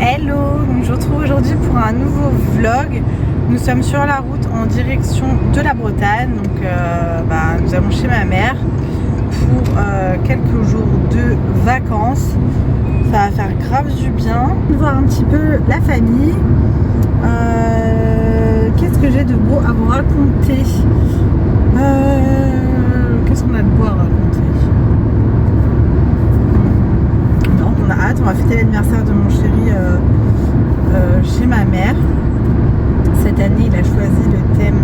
Hello, donc je vous retrouve aujourd'hui pour un nouveau vlog. Nous sommes sur la route en direction de la Bretagne. Donc nous allons chez ma mère pour quelques jours de vacances. Ça va faire grave du bien. Voir un petit peu la famille. Qu'est-ce que j'ai de beau à vous raconter? Qu'est-ce qu'on a de beau à raconter? Non, on a hâte, on va fêter l'anniversaire de mon chéri chez ma mère. Cette année il a choisi le thème,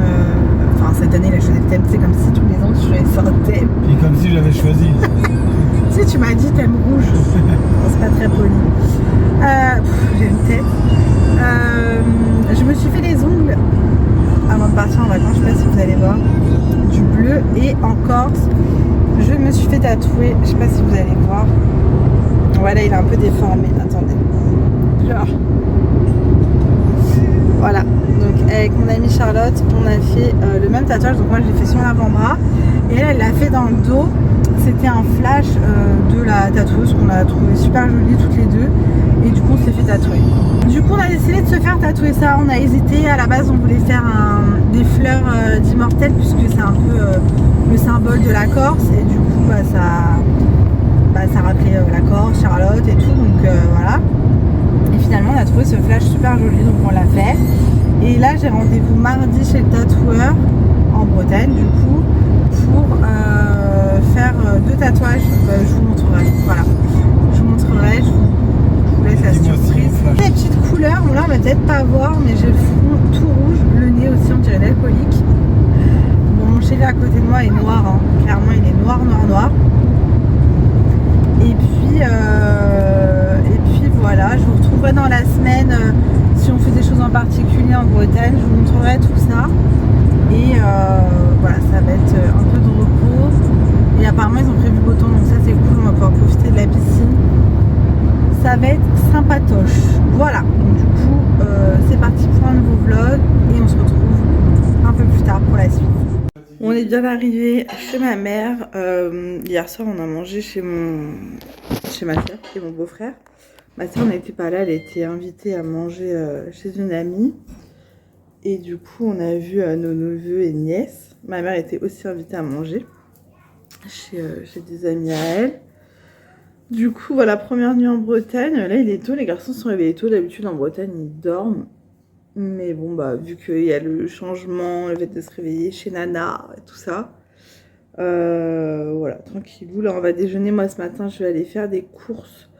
c'est comme si tous les ans tu choisissais un thème. Et comme si je l'avais choisi. Tu sais, tu m'as dit thème rouge. C'est pas très poli. J'ai une tête. Je me suis fait les ongles avant de partir en vacances, je sais pas si vous allez voir, du bleu, et en Corse je me suis fait tatouer, je sais pas si vous allez voir. Voilà, il est un peu déformé, attendez. Genre. Voilà, donc avec mon amie Charlotte, on a fait le même tatouage. Donc moi je l'ai fait sur l'avant-bras et elle l'a fait dans le dos. C'était un flash de la tatoueuse qu'on a trouvé super jolie toutes les deux. Et du coup on s'est fait tatouer. Du coup on a décidé de se faire tatouer ça. On a hésité, à la base on voulait faire des fleurs d'immortel, puisque c'est un peu le symbole de la Corse. Et du coup ça rappelait la Corse, Charlotte et tout, donc voilà. Et finalement on a trouvé ce flash super joli, donc on l'a fait. Et là j'ai rendez-vous mardi chez le tatoueur en Bretagne, du coup, pour faire deux tatouages. Je vous montrerai, voilà. Je vous montrerai, je vous laisse la surprise. Les petites couleurs, bon là on va peut-être pas voir, mais j'ai le front tout rouge, le nez aussi on dirait l'alcoolique. Bon, mon chéri à côté de moi est noir, hein. Clairement il est noir. Et puis voilà, je vous retrouverai dans la semaine si on fait des choses en particulier en Bretagne, je vous montrerai tout ça. Et voilà, ça va être un peu de repos. Et apparemment ils ont prévu beau temps, donc ça c'est cool, on va pouvoir profiter de la piscine. Ça va être sympatoche. Voilà, donc du coup c'est parti pour un nouveau vlog et on se retrouve un peu plus tard pour la suite. On est bien arrivé chez ma mère. Hier soir on a mangé chez ma soeur et mon beau-frère. Ma soeur n'était pas là, elle était invitée à manger chez une amie. Et du coup on a vu nos neveux et nièces. Ma mère était aussi invitée à manger chez des amis à elle. Du coup voilà, première nuit en Bretagne. Là il est tôt, les garçons sont réveillés tôt. D'habitude en Bretagne ils dorment. Mais bon, vu qu'il y a le changement, le fait de se réveiller chez Nana et tout ça. Voilà, tranquillou. Là, on va déjeuner. Moi, ce matin, je vais aller faire des courses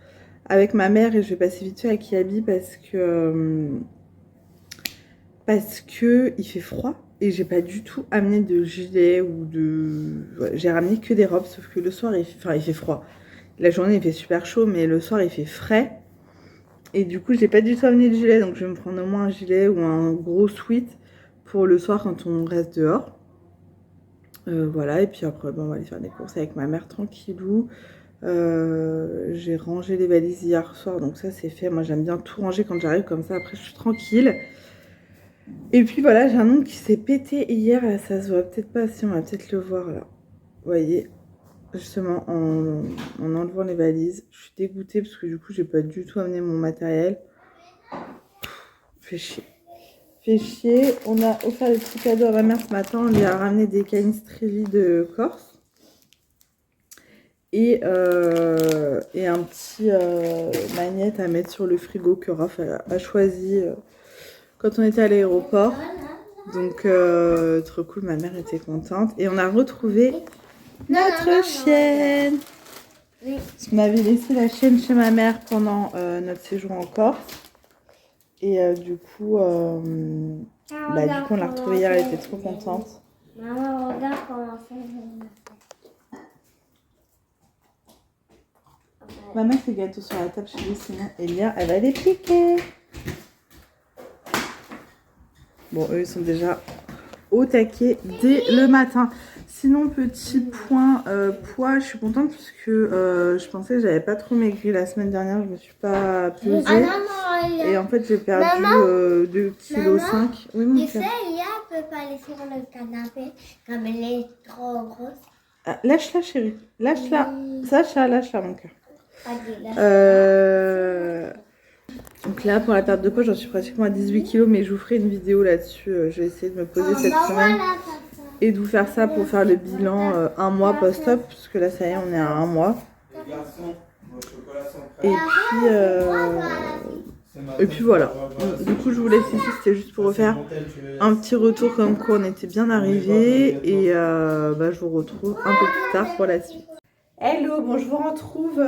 avec ma mère et je vais passer vite fait à Kiabi parce que il fait froid et j'ai pas du tout amené de gilet ou de... Ouais, j'ai ramené que des robes, sauf que le soir, il fait froid. La journée, il fait super chaud, mais le soir, il fait frais. Et du coup, j'ai pas du tout amené de gilet, donc je vais me prendre au moins un gilet ou un gros sweat pour le soir quand on reste dehors. Voilà, et puis après, on va aller faire des courses avec ma mère tranquillou. J'ai rangé les valises hier soir, donc ça c'est fait. Moi j'aime bien tout ranger quand j'arrive, comme ça après je suis tranquille. Et puis voilà, j'ai un ongle qui s'est pété hier, là, ça se voit peut-être pas, si on va peut-être le voir là. Vous voyez, justement en enlevant les valises. Je suis dégoûtée parce que du coup j'ai pas du tout amené mon matériel. Fait chier. On a offert des petits cadeaux à ma mère ce matin. On lui a ramené des canistrilli de Corse et un petit magnète à mettre sur le frigo que Raph a choisi quand on était à l'aéroport. Donc trop cool, ma mère était contente. Et on a retrouvé notre chienne. Parce qu'on avait laissé la chienne chez ma mère pendant notre séjour en Corse. Et du coup, on l'a retrouvée hier, elle était trop contente. Maman, regarde comment ça va. Maman fait gâteaux sur la table chez lui, sinon Elia, elle va les piquer. Bon, eux, ils sont déjà au taquet dès le matin. Sinon, petit point poids, je suis contente parce que je pensais que j'avais pas trop maigri la semaine dernière, je me suis pas pesée. Et en fait, j'ai perdu 2,5 kg. Oui, mon cœur. Elia peut pas aller sur le canapé comme elle est trop grosse. Ah, lâche-la, chérie. Lâche-la. Oui. Sacha, lâche-la, mon cœur. Donc là, pour la perte de poids, j'en suis pratiquement à 18 kilos, mais je vous ferai une vidéo là-dessus. Je vais essayer de me poser cette semaine et de vous faire ça pour faire le bilan un mois post-op, parce que là, ça y est, on est à un mois. Et puis voilà. Du coup, je vous laisse ici, c'était juste pour refaire un petit retour comme quoi on était bien arrivé. Et je vous retrouve un peu plus tard pour la suite. Hello, bon, je vous retrouve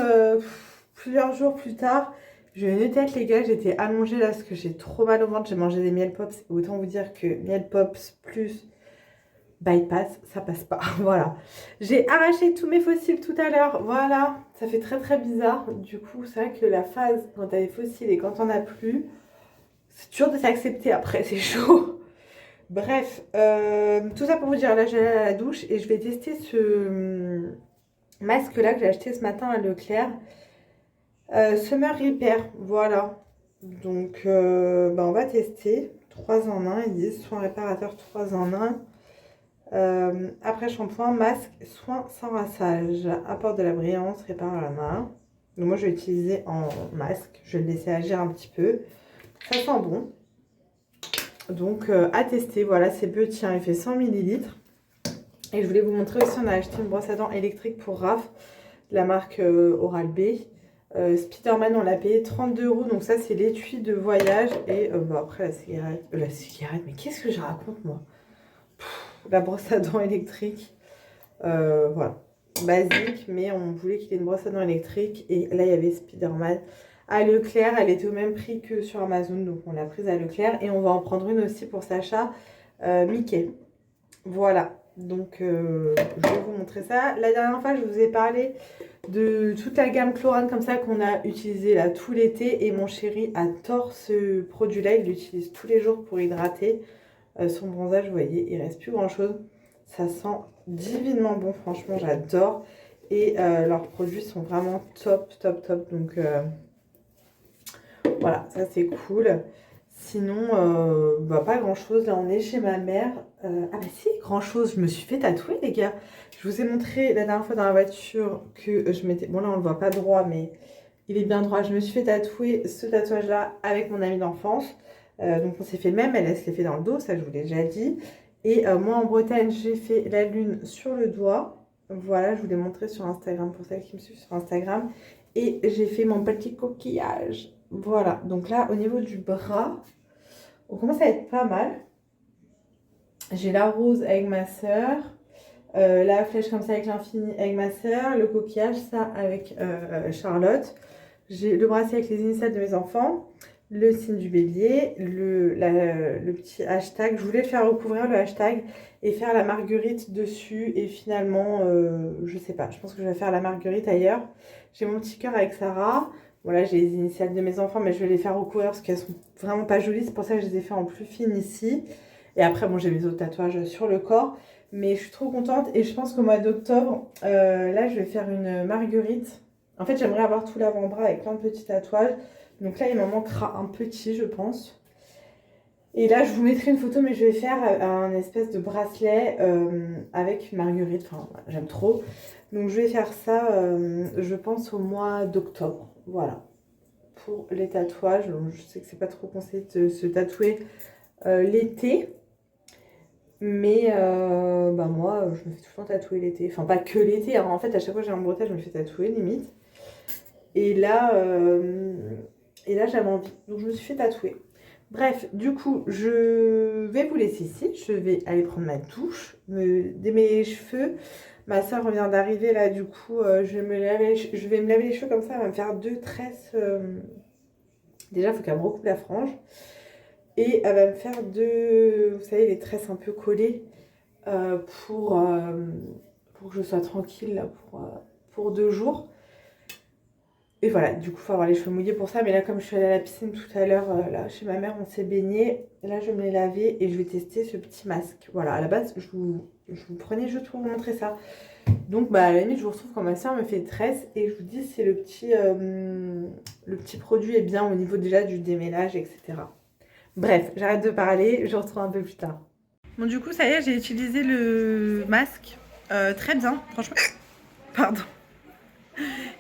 plusieurs jours plus tard. J'ai une tête les gars, j'étais allongée là parce que j'ai trop mal au ventre, j'ai mangé des miel pops. Autant vous dire que miel pops plus bypass, ça passe pas. Voilà. J'ai arraché tous mes fossiles tout à l'heure, voilà. Ça fait très très bizarre. Du coup, c'est vrai que la phase quand t'as des fossiles et quand on a plus, c'est dur de s'accepter après, c'est chaud. Bref, tout ça pour vous dire, là j'allais à la douche et je vais tester ce masque là que j'ai acheté ce matin à Leclerc. Summer Repair, voilà. Donc, on va tester. 3 en 1, ils disent soin réparateur 3 en 1. Après shampoing, masque, soin sans rinçage. Apporte de la brillance, répare à la main. Donc, moi, je vais utiliser en masque. Je vais le laisser agir un petit peu. Ça sent bon. Donc, à tester. Voilà, c'est petit, hein, il fait 100 ml. Et je voulais vous montrer aussi, on a acheté une brosse à dents électrique pour Raph, de la marque Oral-B. Spiderman, on l'a payé 32 €, donc ça c'est l'étui de voyage. Et après la cigarette, mais qu'est-ce que je raconte moi? La brosse à dents électrique, voilà, basique, mais on voulait qu'il y ait une brosse à dents électrique. Et là il y avait Spiderman à Leclerc, elle était au même prix que sur Amazon, donc on l'a prise à Leclerc. Et on va en prendre une aussi pour Sacha, Mickey, voilà. Donc je vais vous montrer ça. La dernière fois je vous ai parlé de toute la gamme Chlorane comme ça qu'on a utilisé là tout l'été, et mon chéri adore ce produit là, il l'utilise tous les jours pour hydrater son bronzage. Vous voyez, il reste plus grand chose, ça sent divinement bon, franchement j'adore. Et leurs produits sont vraiment top top top, donc voilà, ça c'est cool. Sinon, pas grand chose. Là, on est chez ma mère. Ah bah si, grand chose. Je me suis fait tatouer, les gars. Je vous ai montré la dernière fois dans la voiture que je m'étais... Bon, là, on le voit pas droit, mais il est bien droit. Je me suis fait tatouer ce tatouage-là avec mon amie d'enfance. Donc, on s'est fait le même. Elle se l'est fait dans le dos, ça, je vous l'ai déjà dit. Et moi, en Bretagne, j'ai fait la lune sur le doigt. Voilà, je vous l'ai montré sur Instagram pour celles qui me suivent sur Instagram. Et j'ai fait mon petit coquillage. Voilà, donc là, au niveau du bras, on commence à être pas mal. J'ai la rose avec ma soeur, la flèche comme ça avec l'infini avec ma soeur, le coquillage, ça avec Charlotte. J'ai le bracelet avec les initiales de mes enfants, le signe du bélier, le petit hashtag. Je voulais le faire recouvrir, le hashtag, et faire la marguerite dessus. Et finalement, je sais pas, je pense que je vais faire la marguerite ailleurs. J'ai mon petit cœur avec Sarah. Voilà, j'ai les initiales de mes enfants, mais je vais les faire recouvrir parce qu'elles sont vraiment pas jolies. C'est pour ça que je les ai fait en plus fines ici. Et après, bon, j'ai mes autres tatouages sur le corps. Mais je suis trop contente. Et je pense qu'au mois d'octobre, là, je vais faire une marguerite. En fait, j'aimerais avoir tout l'avant-bras avec plein de petits tatouages. Donc là, il m'en manquera un petit, je pense. Et là, je vous mettrai une photo, mais je vais faire un espèce de bracelet avec une marguerite. Enfin, j'aime trop. Donc, je vais faire ça, je pense, au mois d'octobre. Voilà, pour les tatouages. Donc, je sais que c'est pas trop conseillé de se tatouer l'été, mais moi je me fais tout le temps tatouer l'été, enfin pas que l'été, hein. En fait à chaque fois que j'ai en Bretagne je me fais tatouer limite, et là j'avais envie, donc je me suis fait tatouer. Bref, du coup je vais vous laisser ici, je vais aller prendre ma douche, me démêler les cheveux. Ma soeur vient d'arriver là, du coup je vais me laver les cheveux comme ça, elle va me faire 2 tresses. Déjà il faut qu'elle me recoupe la frange. Et elle va me faire vous savez, les tresses un peu collées pour que je sois tranquille là, pour 2 jours. Et voilà, du coup, il faut avoir les cheveux mouillés pour ça. Mais là, comme je suis allée à la piscine tout à l'heure, là, chez ma mère, on s'est baigné. Là, je vais me les laver et je vais tester ce petit masque. Voilà, à la base, je vous prenais juste pour vous montrer ça. Donc, à la limite, je vous retrouve quand ma soeur me fait des tresses. Et je vous dis, c'est le petit produit est bien au niveau déjà du démêlage, etc. Bref, j'arrête de parler, je vous retrouve un peu plus tard. Bon, du coup, ça y est, j'ai utilisé le masque. Très bien, franchement. Pardon.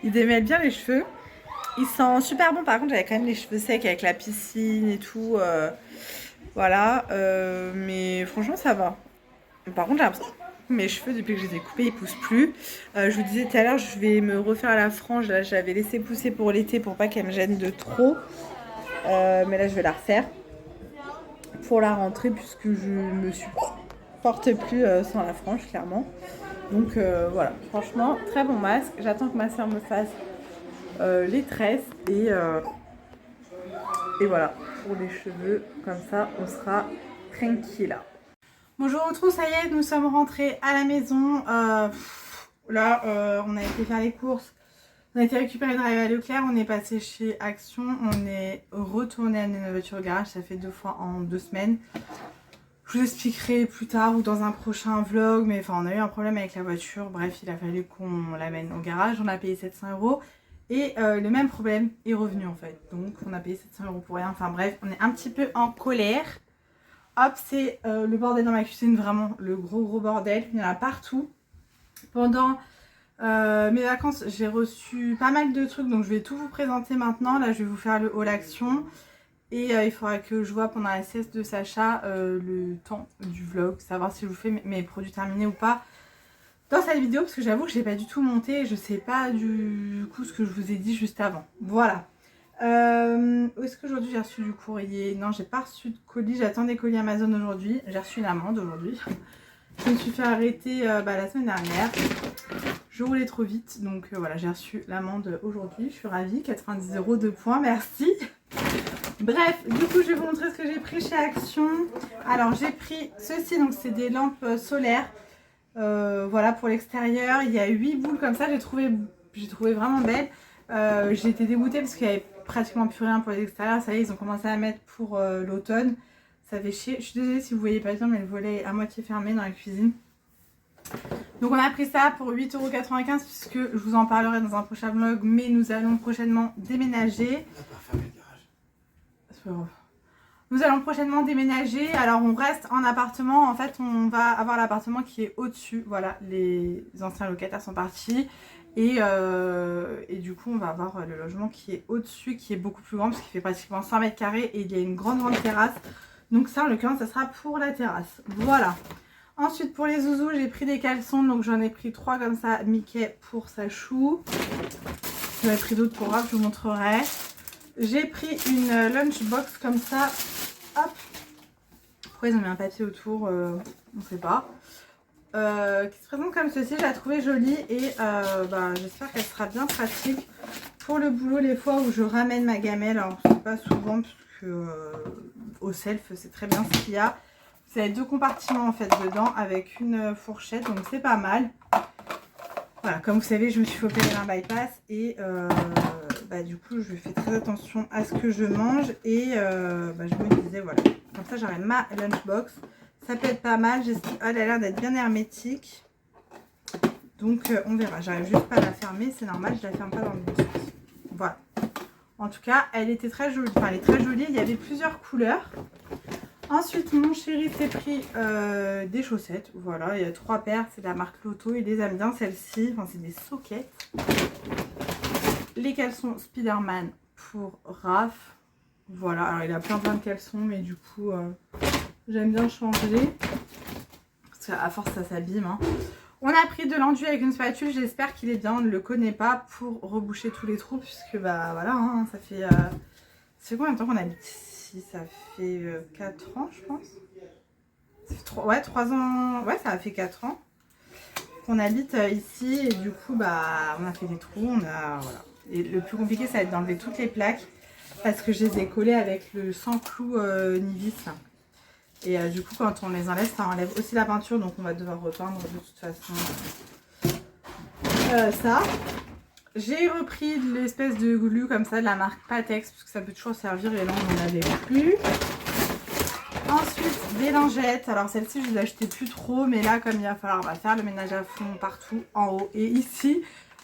Il démêle bien les cheveux. Il sent super bon. Par contre, j'avais quand même les cheveux secs avec la piscine et tout. Voilà. Mais franchement, ça va. Par contre, j'ai l'impression que mes cheveux, depuis que je les ai coupés, ils poussent plus. Je vous disais tout à l'heure, je vais me refaire la frange. Là, j'avais laissé pousser pour l'été pour pas qu'elle me gêne de trop. Mais là, je vais la refaire pour la rentrée puisque je me supporte plus sans la frange, clairement. Donc voilà, franchement, très bon masque. J'attends que ma soeur me fasse les tresses et voilà, pour les cheveux, comme ça, on sera tranquille. Bon, je vous retrouve, ça y est, nous sommes rentrés à la maison. Là, on a été faire les courses. On a été récupérer le drive à Leclerc, on est passé chez Action, on est retourné à notre voiture au garage, ça fait 2 fois en 2 semaines. Je vous expliquerai plus tard ou dans un prochain vlog, mais enfin on a eu un problème avec la voiture, bref il a fallu qu'on l'amène au garage, on a payé 700 € et le même problème est revenu en fait. Donc on a payé 700 € pour rien, enfin bref, on est un petit peu en colère. Hop, c'est le bordel dans ma cuisine, vraiment le gros bordel, il y en a partout. Pendant mes vacances, j'ai reçu pas mal de trucs, donc je vais tout vous présenter maintenant. Là, je vais vous faire le haul action. Et il faudra que je vois pendant la sieste de Sacha le temps du vlog, savoir si je vous fais mes produits terminés ou pas dans cette vidéo, parce que j'avoue que je n'ai pas du tout monté et je sais pas du coup ce que je vous ai dit juste avant. Voilà. Où est-ce qu'aujourd'hui j'ai reçu du courrier? Non, j'ai pas reçu de colis, j'attends des colis Amazon aujourd'hui. J'ai reçu une amende aujourd'hui. Je me suis fait arrêter la semaine dernière. Je roulais trop vite, donc voilà, j'ai reçu l'amende aujourd'hui. Je suis ravie, 90 € de points, merci. Bref, du coup, je vais vous montrer ce que j'ai pris chez Action. Alors, j'ai pris ceci, donc c'est des lampes solaires. Voilà, pour l'extérieur. Il y a 8 boules comme ça, j'ai trouvé vraiment belle. J'ai été dégoûtée parce qu'il n'y avait pratiquement plus rien pour l'extérieur. Ça y est, ils ont commencé à mettre pour l'automne. Ça fait chier. Je suis désolée si vous voyez pas bien, mais le volet est à moitié fermé dans la cuisine. Donc on a pris ça pour 8,95 € puisque je vous en parlerai dans un prochain vlog, mais nous allons prochainement déménager. Nous allons prochainement déménager. Alors on reste en appartement. En fait, on va avoir l'appartement qui est au-dessus. Voilà, les anciens locataires sont partis. Et du coup, on va avoir le logement qui est au-dessus, qui est beaucoup plus grand parce qu'il fait pratiquement 100 mètres carrés et il y a une grande terrasse. Donc ça, en l'occurrence, ça sera pour la terrasse. Voilà. Ensuite, pour les zouzous, j'ai pris des caleçons. Donc j'en ai pris 3 comme ça, Mickey pour sa chou. J'en ai pris d'autres pour Raph, je vous montrerai. J'ai pris une lunchbox comme ça. Hop. Pourquoi ils ont mis un papier autour, on ne sait pas. Qui se présente comme ceci. Je la trouvais jolie et j'espère qu'elle sera bien pratique pour le boulot les fois où je ramène ma gamelle. Alors c'est pas souvent parce que au self c'est très bien ce qu'il y a. Vous avez 2 compartiments en fait dedans avec une fourchette, donc c'est pas mal. Voilà, comme vous savez, je me suis fait opérer un bypass et du coup je fais très attention à ce que je mange et je me disais voilà, comme ça j'aurai ma lunchbox. Ça peut être pas mal, elle a l'air d'être bien hermétique. Donc on verra, j'arrive juste pas à la fermer, c'est normal, je la ferme pas dans le bon sens. Voilà. En tout cas, elle était très jolie, enfin elle est très jolie, il y avait plusieurs couleurs. Ensuite, mon chéri s'est pris des chaussettes. Voilà, il y a 3 paires, c'est de la marque Lotto, il les aime bien celles-ci, enfin c'est des sockets. Les caleçons Spider-Man pour Raph. Voilà, alors il a plein de caleçons, mais du coup j'aime bien changer. Parce qu'à force ça s'abîme. Hein. On a pris de l'enduit avec une spatule, j'espère qu'il est bien, on ne le connaît pas, pour reboucher tous les trous, puisque voilà, hein, ça fait... c'est combien de temps qu'on habite ici? Ça fait 4 ans je pense. Ça fait 3 ans, ouais ça a fait 4 ans qu'on habite ici, et du coup on a fait des trous, voilà. Et le plus compliqué ça va être d'enlever toutes les plaques, parce que je les ai collées avec le sans clou Nivis. Et du coup quand on les enlève, ça enlève aussi la peinture, donc on va devoir repeindre de toute façon ça. J'ai repris de l'espèce de glue comme ça de la marque Patex, parce que ça peut toujours servir, et là on n'en avait plus. Ensuite des lingettes, alors celle-ci je ne les achetais plus trop, mais là comme il va falloir faire le ménage à fond partout, en haut et ici,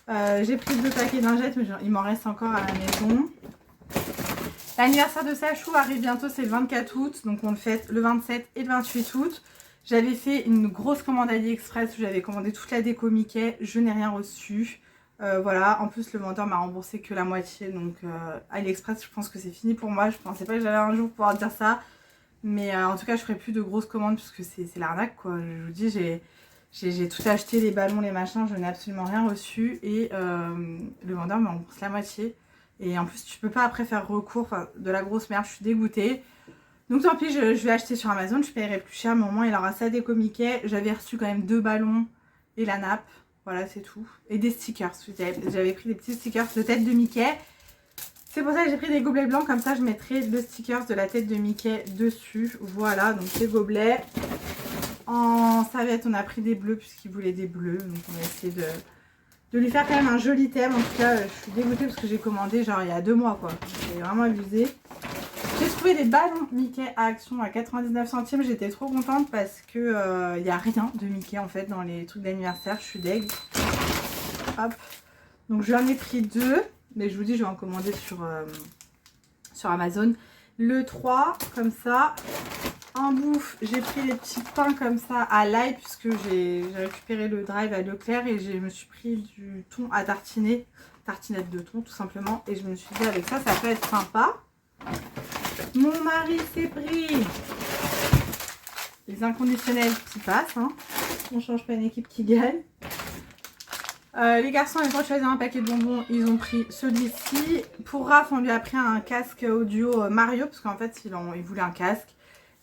j'ai pris 2 paquets de lingettes, mais il m'en reste encore à la maison. L'anniversaire de Sachou arrive bientôt, c'est le 24 août, donc on le fête le 27 et le 28 août. J'avais fait une grosse commande AliExpress où j'avais commandé toute la déco Mickey, je n'ai rien reçu. Voilà, en plus le vendeur m'a remboursé que la moitié, donc AliExpress, je pense que c'est fini pour moi. Je pensais pas que j'allais un jour pouvoir dire ça, mais en tout cas je ferai plus de grosses commandes puisque c'est l'arnaque quoi. Je vous dis, j'ai tout acheté, les ballons, les machins, je n'ai absolument rien reçu et le vendeur me rembourse la moitié. Et en plus tu peux pas après faire recours, enfin de la grosse merde, je suis dégoûtée. Donc tant pis, je vais acheter sur Amazon, je paierai plus cher, mais au moins il aura ça déco Mickey. J'avais reçu quand même 2 ballons et la nappe. Voilà, c'est tout. Et des stickers. J'avais pris des petits stickers de tête de Mickey. C'est pour ça que j'ai pris des gobelets blancs. Comme ça, je mettrai le sticker de la tête de Mickey dessus. Voilà, donc ces gobelets. En savette, on a pris des bleus puisqu'il voulait des bleus. Donc on va essayer de lui faire quand même un joli thème. En tout cas, je suis dégoûtée parce que j'ai commandé genre il y a 2 mois quoi. J'ai vraiment abusé. J'ai trouvé des ballons Mickey à Action à 99 centimes. J'étais trop contente parce que y a rien de Mickey en fait dans les trucs d'anniversaire. Je suis deg. Hop. Donc j'en ai pris 2. Mais je vous dis, je vais en commander sur Amazon. Le 3, comme ça. En bouffe, j'ai pris les petits pains comme ça à l'ail puisque j'ai récupéré le drive à Leclerc et je me suis pris du thon à tartiner. Tartinette de thon tout simplement. Et je me suis dit avec ça, ça peut être sympa. Mon mari s'est pris les inconditionnels qui passent. Hein. On change pas une équipe qui gagne. Les garçons, ils ont choisi un paquet de bonbons. Ils ont pris celui-ci. Pour Raph, on lui a pris un casque audio Mario. Parce qu'en fait, il voulait un casque.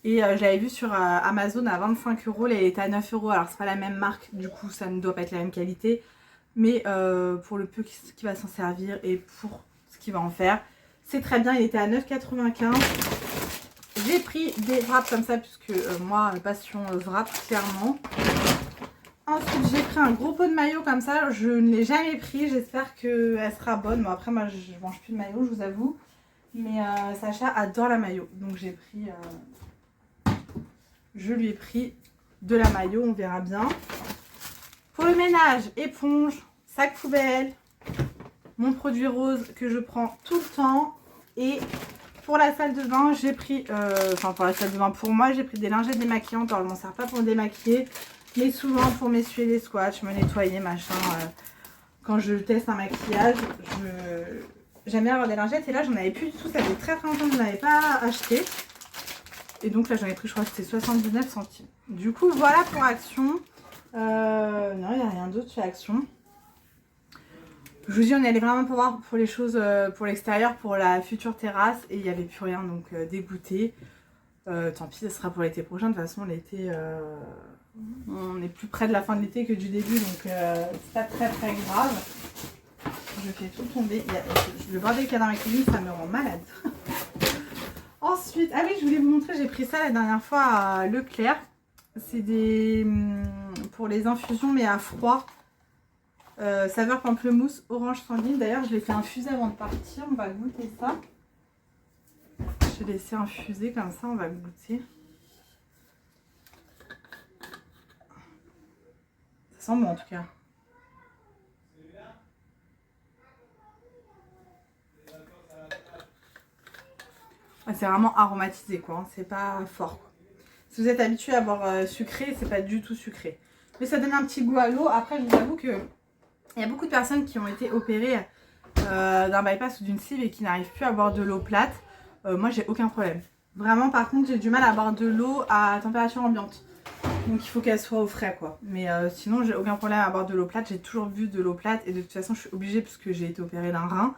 Et je l'avais vu sur Amazon à 25 €. Là, il était à 9 €. Alors, c'est pas la même marque. Du coup, ça ne doit pas être la même qualité. Mais pour le peu qui va s'en servir et pour ce qu'il va en faire, c'est très bien. Il était à 9,95 €. J'ai pris des wraps comme ça, puisque moi, passion wrap, clairement. Ensuite, j'ai pris un gros pot de maillot comme ça. Je ne l'ai jamais pris. J'espère qu'elle sera bonne. Bon, après, moi, je mange plus de maillot, je vous avoue. Mais Sacha adore la maillot. Donc, j'ai pris... je lui ai pris de la maillot. On verra bien. Pour le ménage, éponge, sac poubelle. Mon produit rose que je prends tout le temps. Et... pour la salle de bain, j'ai pris, pour la salle de bain pour moi, j'ai pris des lingettes démaquillantes. Alors, je m'en sers pas pour me démaquiller, mais souvent pour m'essuyer les swatchs, me nettoyer, machin. Quand je teste un maquillage, j'aime bien avoir des lingettes. Et là, j'en avais plus du tout. Ça fait très longtemps que je n'en avais pas acheté. Et donc là, j'en ai pris, je crois que c'était 79 centimes. Du coup, voilà pour Action. Non, il n'y a rien d'autre chez Action. Je vous dis, on est allé vraiment pour voir pour les choses pour l'extérieur, pour la future terrasse. Et il n'y avait plus rien, donc dégoûté. Tant pis, ce sera pour l'été prochain. De toute façon, l'été, on est plus près de la fin de l'été que du début. Donc c'est pas très très grave. Je fais tout tomber. Le bordel qu'il y a dans ma cuisine, ça me rend malade. Ensuite, ah oui, je voulais vous montrer, j'ai pris ça la dernière fois à Leclerc. C'est des... pour les infusions, mais à froid. Saveur pamplemousse, orange sanguine. D'ailleurs, je l'ai fait infuser avant de partir. On va goûter ça. Je vais laisser infuser comme ça. On va goûter. Ça sent bon en tout cas. C'est vraiment aromatisé quoi. Hein. C'est pas fort. Quoi. Si vous êtes habitué à boire sucré, c'est pas du tout sucré. Mais ça donne un petit goût à l'eau. Après, je vous avoue que il y a beaucoup de personnes qui ont été opérées d'un bypass ou d'une sleeve et qui n'arrivent plus à boire de l'eau plate. Moi, j'ai aucun problème. Vraiment, par contre, j'ai du mal à boire de l'eau à température ambiante. Donc, il faut qu'elle soit au frais, quoi. Mais sinon, j'ai aucun problème à boire de l'eau plate. J'ai toujours bu de l'eau plate et de toute façon, je suis obligée parce que j'ai été opérée d'un rein.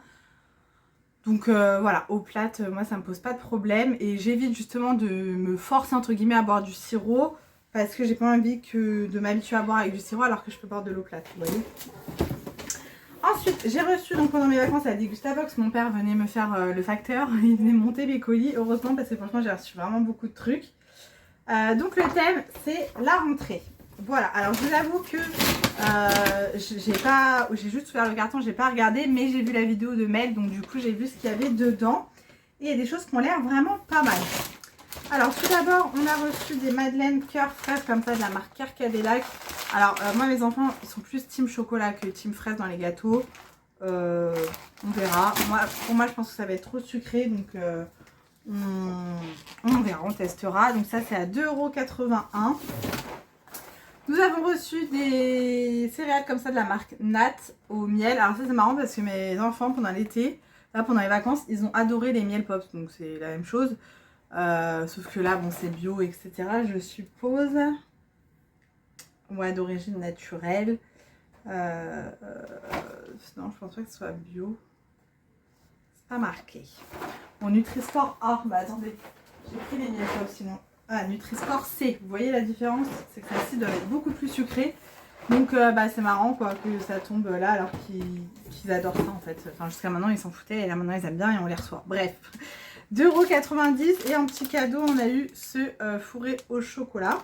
Donc, voilà, eau plate, moi, ça me pose pas de problème. Et j'évite justement de me forcer, entre guillemets, à boire du sirop. Parce que j'ai pas envie de m'habituer à boire avec du sirop alors que je peux boire de l'eau plate, vous voyez. Ensuite, j'ai reçu donc pendant mes vacances à la Dégustabox. Mon père venait me faire le facteur. Il venait monter mes colis, heureusement, parce que franchement, j'ai reçu vraiment beaucoup de trucs. Donc, le thème, c'est la rentrée. Voilà, alors je vous avoue que j'ai juste ouvert le carton, j'ai pas regardé, mais j'ai vu la vidéo de Mel. Donc, du coup, j'ai vu ce qu'il y avait dedans. Et il y a des choses qui ont l'air vraiment pas mal. Alors tout d'abord, on a reçu des madeleines cœur fraise comme ça de la marque Carcadélac. Alors moi mes enfants ils sont plus team chocolat que team fraise dans les gâteaux. On verra. Pour moi je pense que ça va être trop sucré donc on verra, on testera. Donc ça c'est à 2,81 €. Nous avons reçu des céréales comme ça de la marque Nat au miel. Alors ça c'est marrant parce que mes enfants pendant l'été, là pendant les vacances, ils ont adoré les miel pops. Donc c'est la même chose. Sauf que là bon c'est bio etc. je suppose. Ouais, d'origine naturelle. Non je pense pas que ce soit bio. C'est pas marqué. Bon Nutri-Score A. Bah attendez, j'ai pris les miel pops sinon. Ah, Nutri-Score C, vous voyez la différence? C'est que celle-ci doit être beaucoup plus sucrée. Donc bah, c'est marrant quoi que ça tombe là alors qu'ils adorent ça en fait. Enfin jusqu'à maintenant ils s'en foutaient et là maintenant ils aiment bien et on les reçoit. Bref, 2,90 € et en petit cadeau on a eu ce fourré au chocolat.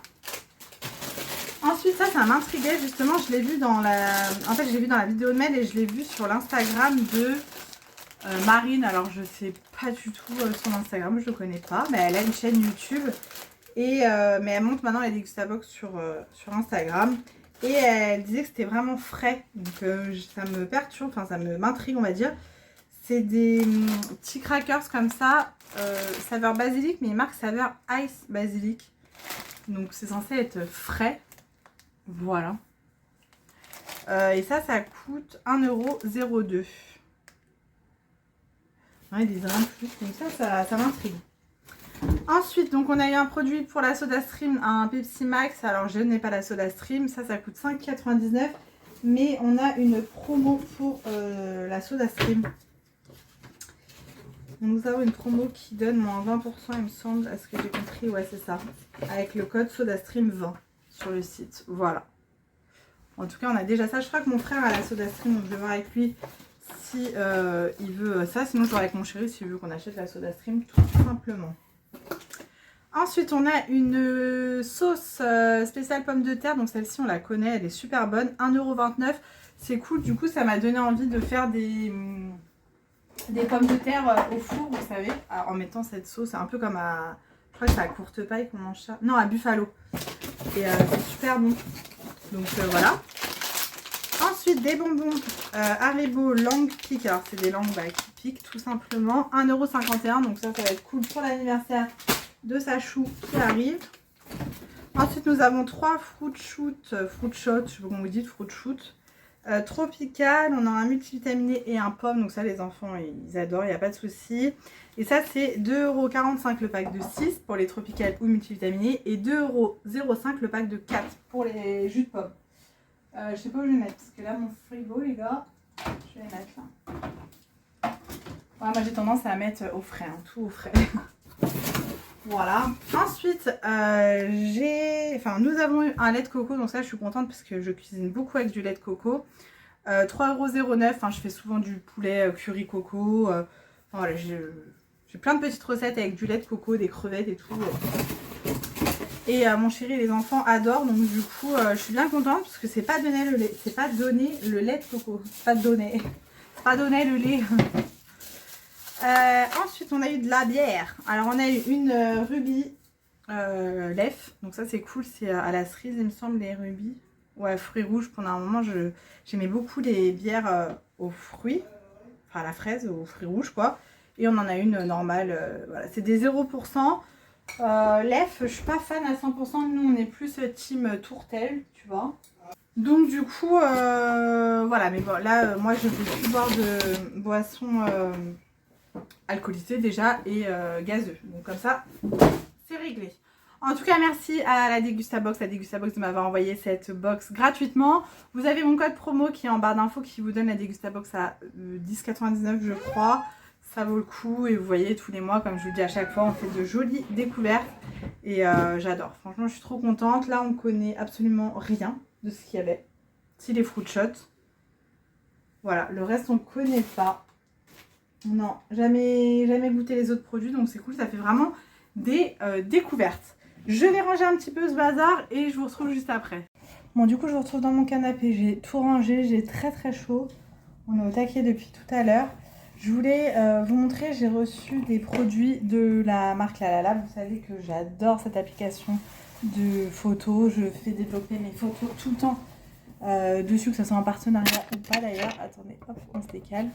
Ensuite ça m'intriguait justement, je l'ai vu dans la... En fait je l'ai vu dans la vidéo de mail et je l'ai vu sur l'Instagram de... Marine, alors je sais pas du tout son Instagram, je le connais pas, mais elle a une chaîne YouTube et mais elle monte maintenant les Degustabox sur Instagram et elle disait que c'était vraiment frais, donc ça me perturbe, enfin ça m'intrigue on va dire. C'est des petits crackers comme ça, saveur basilic, mais il marque saveur ice basilic, donc c'est censé être frais, voilà. Et ça coûte 1,02 €. Ouais, des plus, donc ça m'intrigue. Ensuite, donc on a eu un produit pour la SodaStream, un Pepsi Max. Alors je n'ai pas la SodaStream, ça coûte 5,99 €. Mais on a une promo pour la SodaStream. Nous avons une promo qui donne moins 20% il me semble, à ce que j'ai compris, ouais c'est ça. Avec le code SodaStream20 sur le site, voilà. En tout cas on a déjà ça, je crois que mon frère a la SodaStream, donc je vais voir avec lui si il veut ça, sinon je vais avec mon chéri s'il veut qu'on achète la SodaStream tout simplement. Ensuite on a une sauce spéciale pomme de terre, donc celle-ci on la connaît, elle est super bonne, 1,29 €, c'est cool, du coup ça m'a donné envie de faire des pommes de terre au four, vous savez, en mettant cette sauce, un peu comme à, je crois que c'est à courte paille qu'on mange ça, non à Buffalo, et c'est super bon, donc voilà. Ensuite des bonbons Haribo Langue Pique, alors c'est des langues qui piquent tout simplement, 1,51 €, donc ça va être cool pour l'anniversaire de Sachou qui arrive. Ensuite nous avons 3 fruit shoot, je sais pas comment vous dites, fruit shoot tropical, on a un multivitaminé et un pomme, donc ça les enfants ils adorent, il n'y a pas de souci. Et ça c'est 2,45 € le pack de 6 pour les tropicales ou multivitaminés et 2,05 € le pack de 4 pour les jus de pomme. Je sais pas où je vais mettre parce que là mon frigo les gars, je vais les mettre là. Ouais, moi j'ai tendance à mettre au frais, hein, tout au frais. Voilà. Ensuite nous avons eu un lait de coco, donc ça je suis contente parce que je cuisine beaucoup avec du lait de coco. 3,09 €, enfin je fais souvent du poulet curry coco. Voilà, j'ai plein de petites recettes avec du lait de coco, des crevettes et tout. Et mon chéri et les enfants adorent, donc du coup je suis bien contente parce que c'est pas donné le lait, c'est pas donné le lait de coco, pas donné le lait. Ensuite on a eu de la bière, alors on a eu une Ruby Lef, donc ça c'est cool, c'est à la cerise il me semble, les rubis, ouais fruits rouges. Pendant un moment j'aimais beaucoup les bières aux fruits, enfin à la fraise, aux fruits rouges quoi, et on en a une normale, voilà, c'est des 0%. Lef, je suis pas fan à 100%, nous on est plus team tourtelle, tu vois. Donc du coup, voilà, mais bon là, moi je ne vais plus boire de boissons alcoolisées déjà et gazeux. Donc comme ça, c'est réglé. En tout cas, merci à la Degustabox de m'avoir envoyé cette box gratuitement. Vous avez mon code promo qui est en barre d'infos qui vous donne la Degustabox à 10,99 € je crois. Ça vaut le coup et vous voyez tous les mois, comme je vous dis à chaque fois, on fait de jolies découvertes et j'adore. Franchement, je suis trop contente. Là, on connaît absolument rien de ce qu'il y avait. Si les fruit shots. Voilà, le reste, on ne connaît pas. Non, jamais goûté les autres produits, donc c'est cool. Ça fait vraiment des découvertes. Je vais ranger un petit peu ce bazar et je vous retrouve juste après. Bon, du coup, je vous retrouve dans mon canapé. J'ai tout rangé, j'ai très chaud. On est au taquet depuis tout à l'heure. Je voulais vous montrer, j'ai reçu des produits de la marque Lalala. Vous savez que j'adore cette application de photos. Je fais développer mes photos tout le temps dessus, que ce soit en partenariat ou pas d'ailleurs. Attendez, hop, on se décale.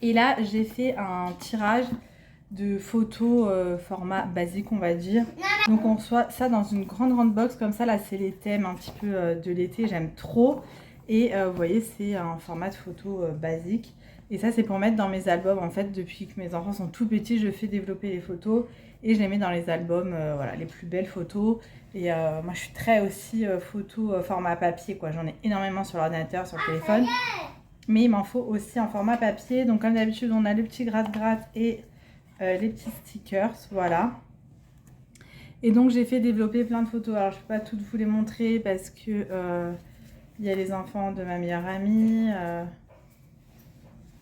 Et là, j'ai fait un tirage de photos format basique, on va dire. Donc on reçoit ça dans une grande box comme ça. Là, c'est les thèmes un petit peu de l'été, j'aime trop. Et vous voyez, c'est un format de photo basique. Et ça, c'est pour mettre dans mes albums. En fait, depuis que mes enfants sont tout petits, je fais développer les photos et je les mets dans les albums, voilà, les plus belles photos. Et moi, je suis très aussi photo format papier, quoi. J'en ai énormément sur l'ordinateur, sur le téléphone. Mais il m'en faut aussi en format papier. Donc, comme d'habitude, on a le petit gratte-gratte et les petits stickers, voilà. Et donc, j'ai fait développer plein de photos. Alors, je ne peux pas toutes vous les montrer parce que il y a les enfants de ma meilleure amie.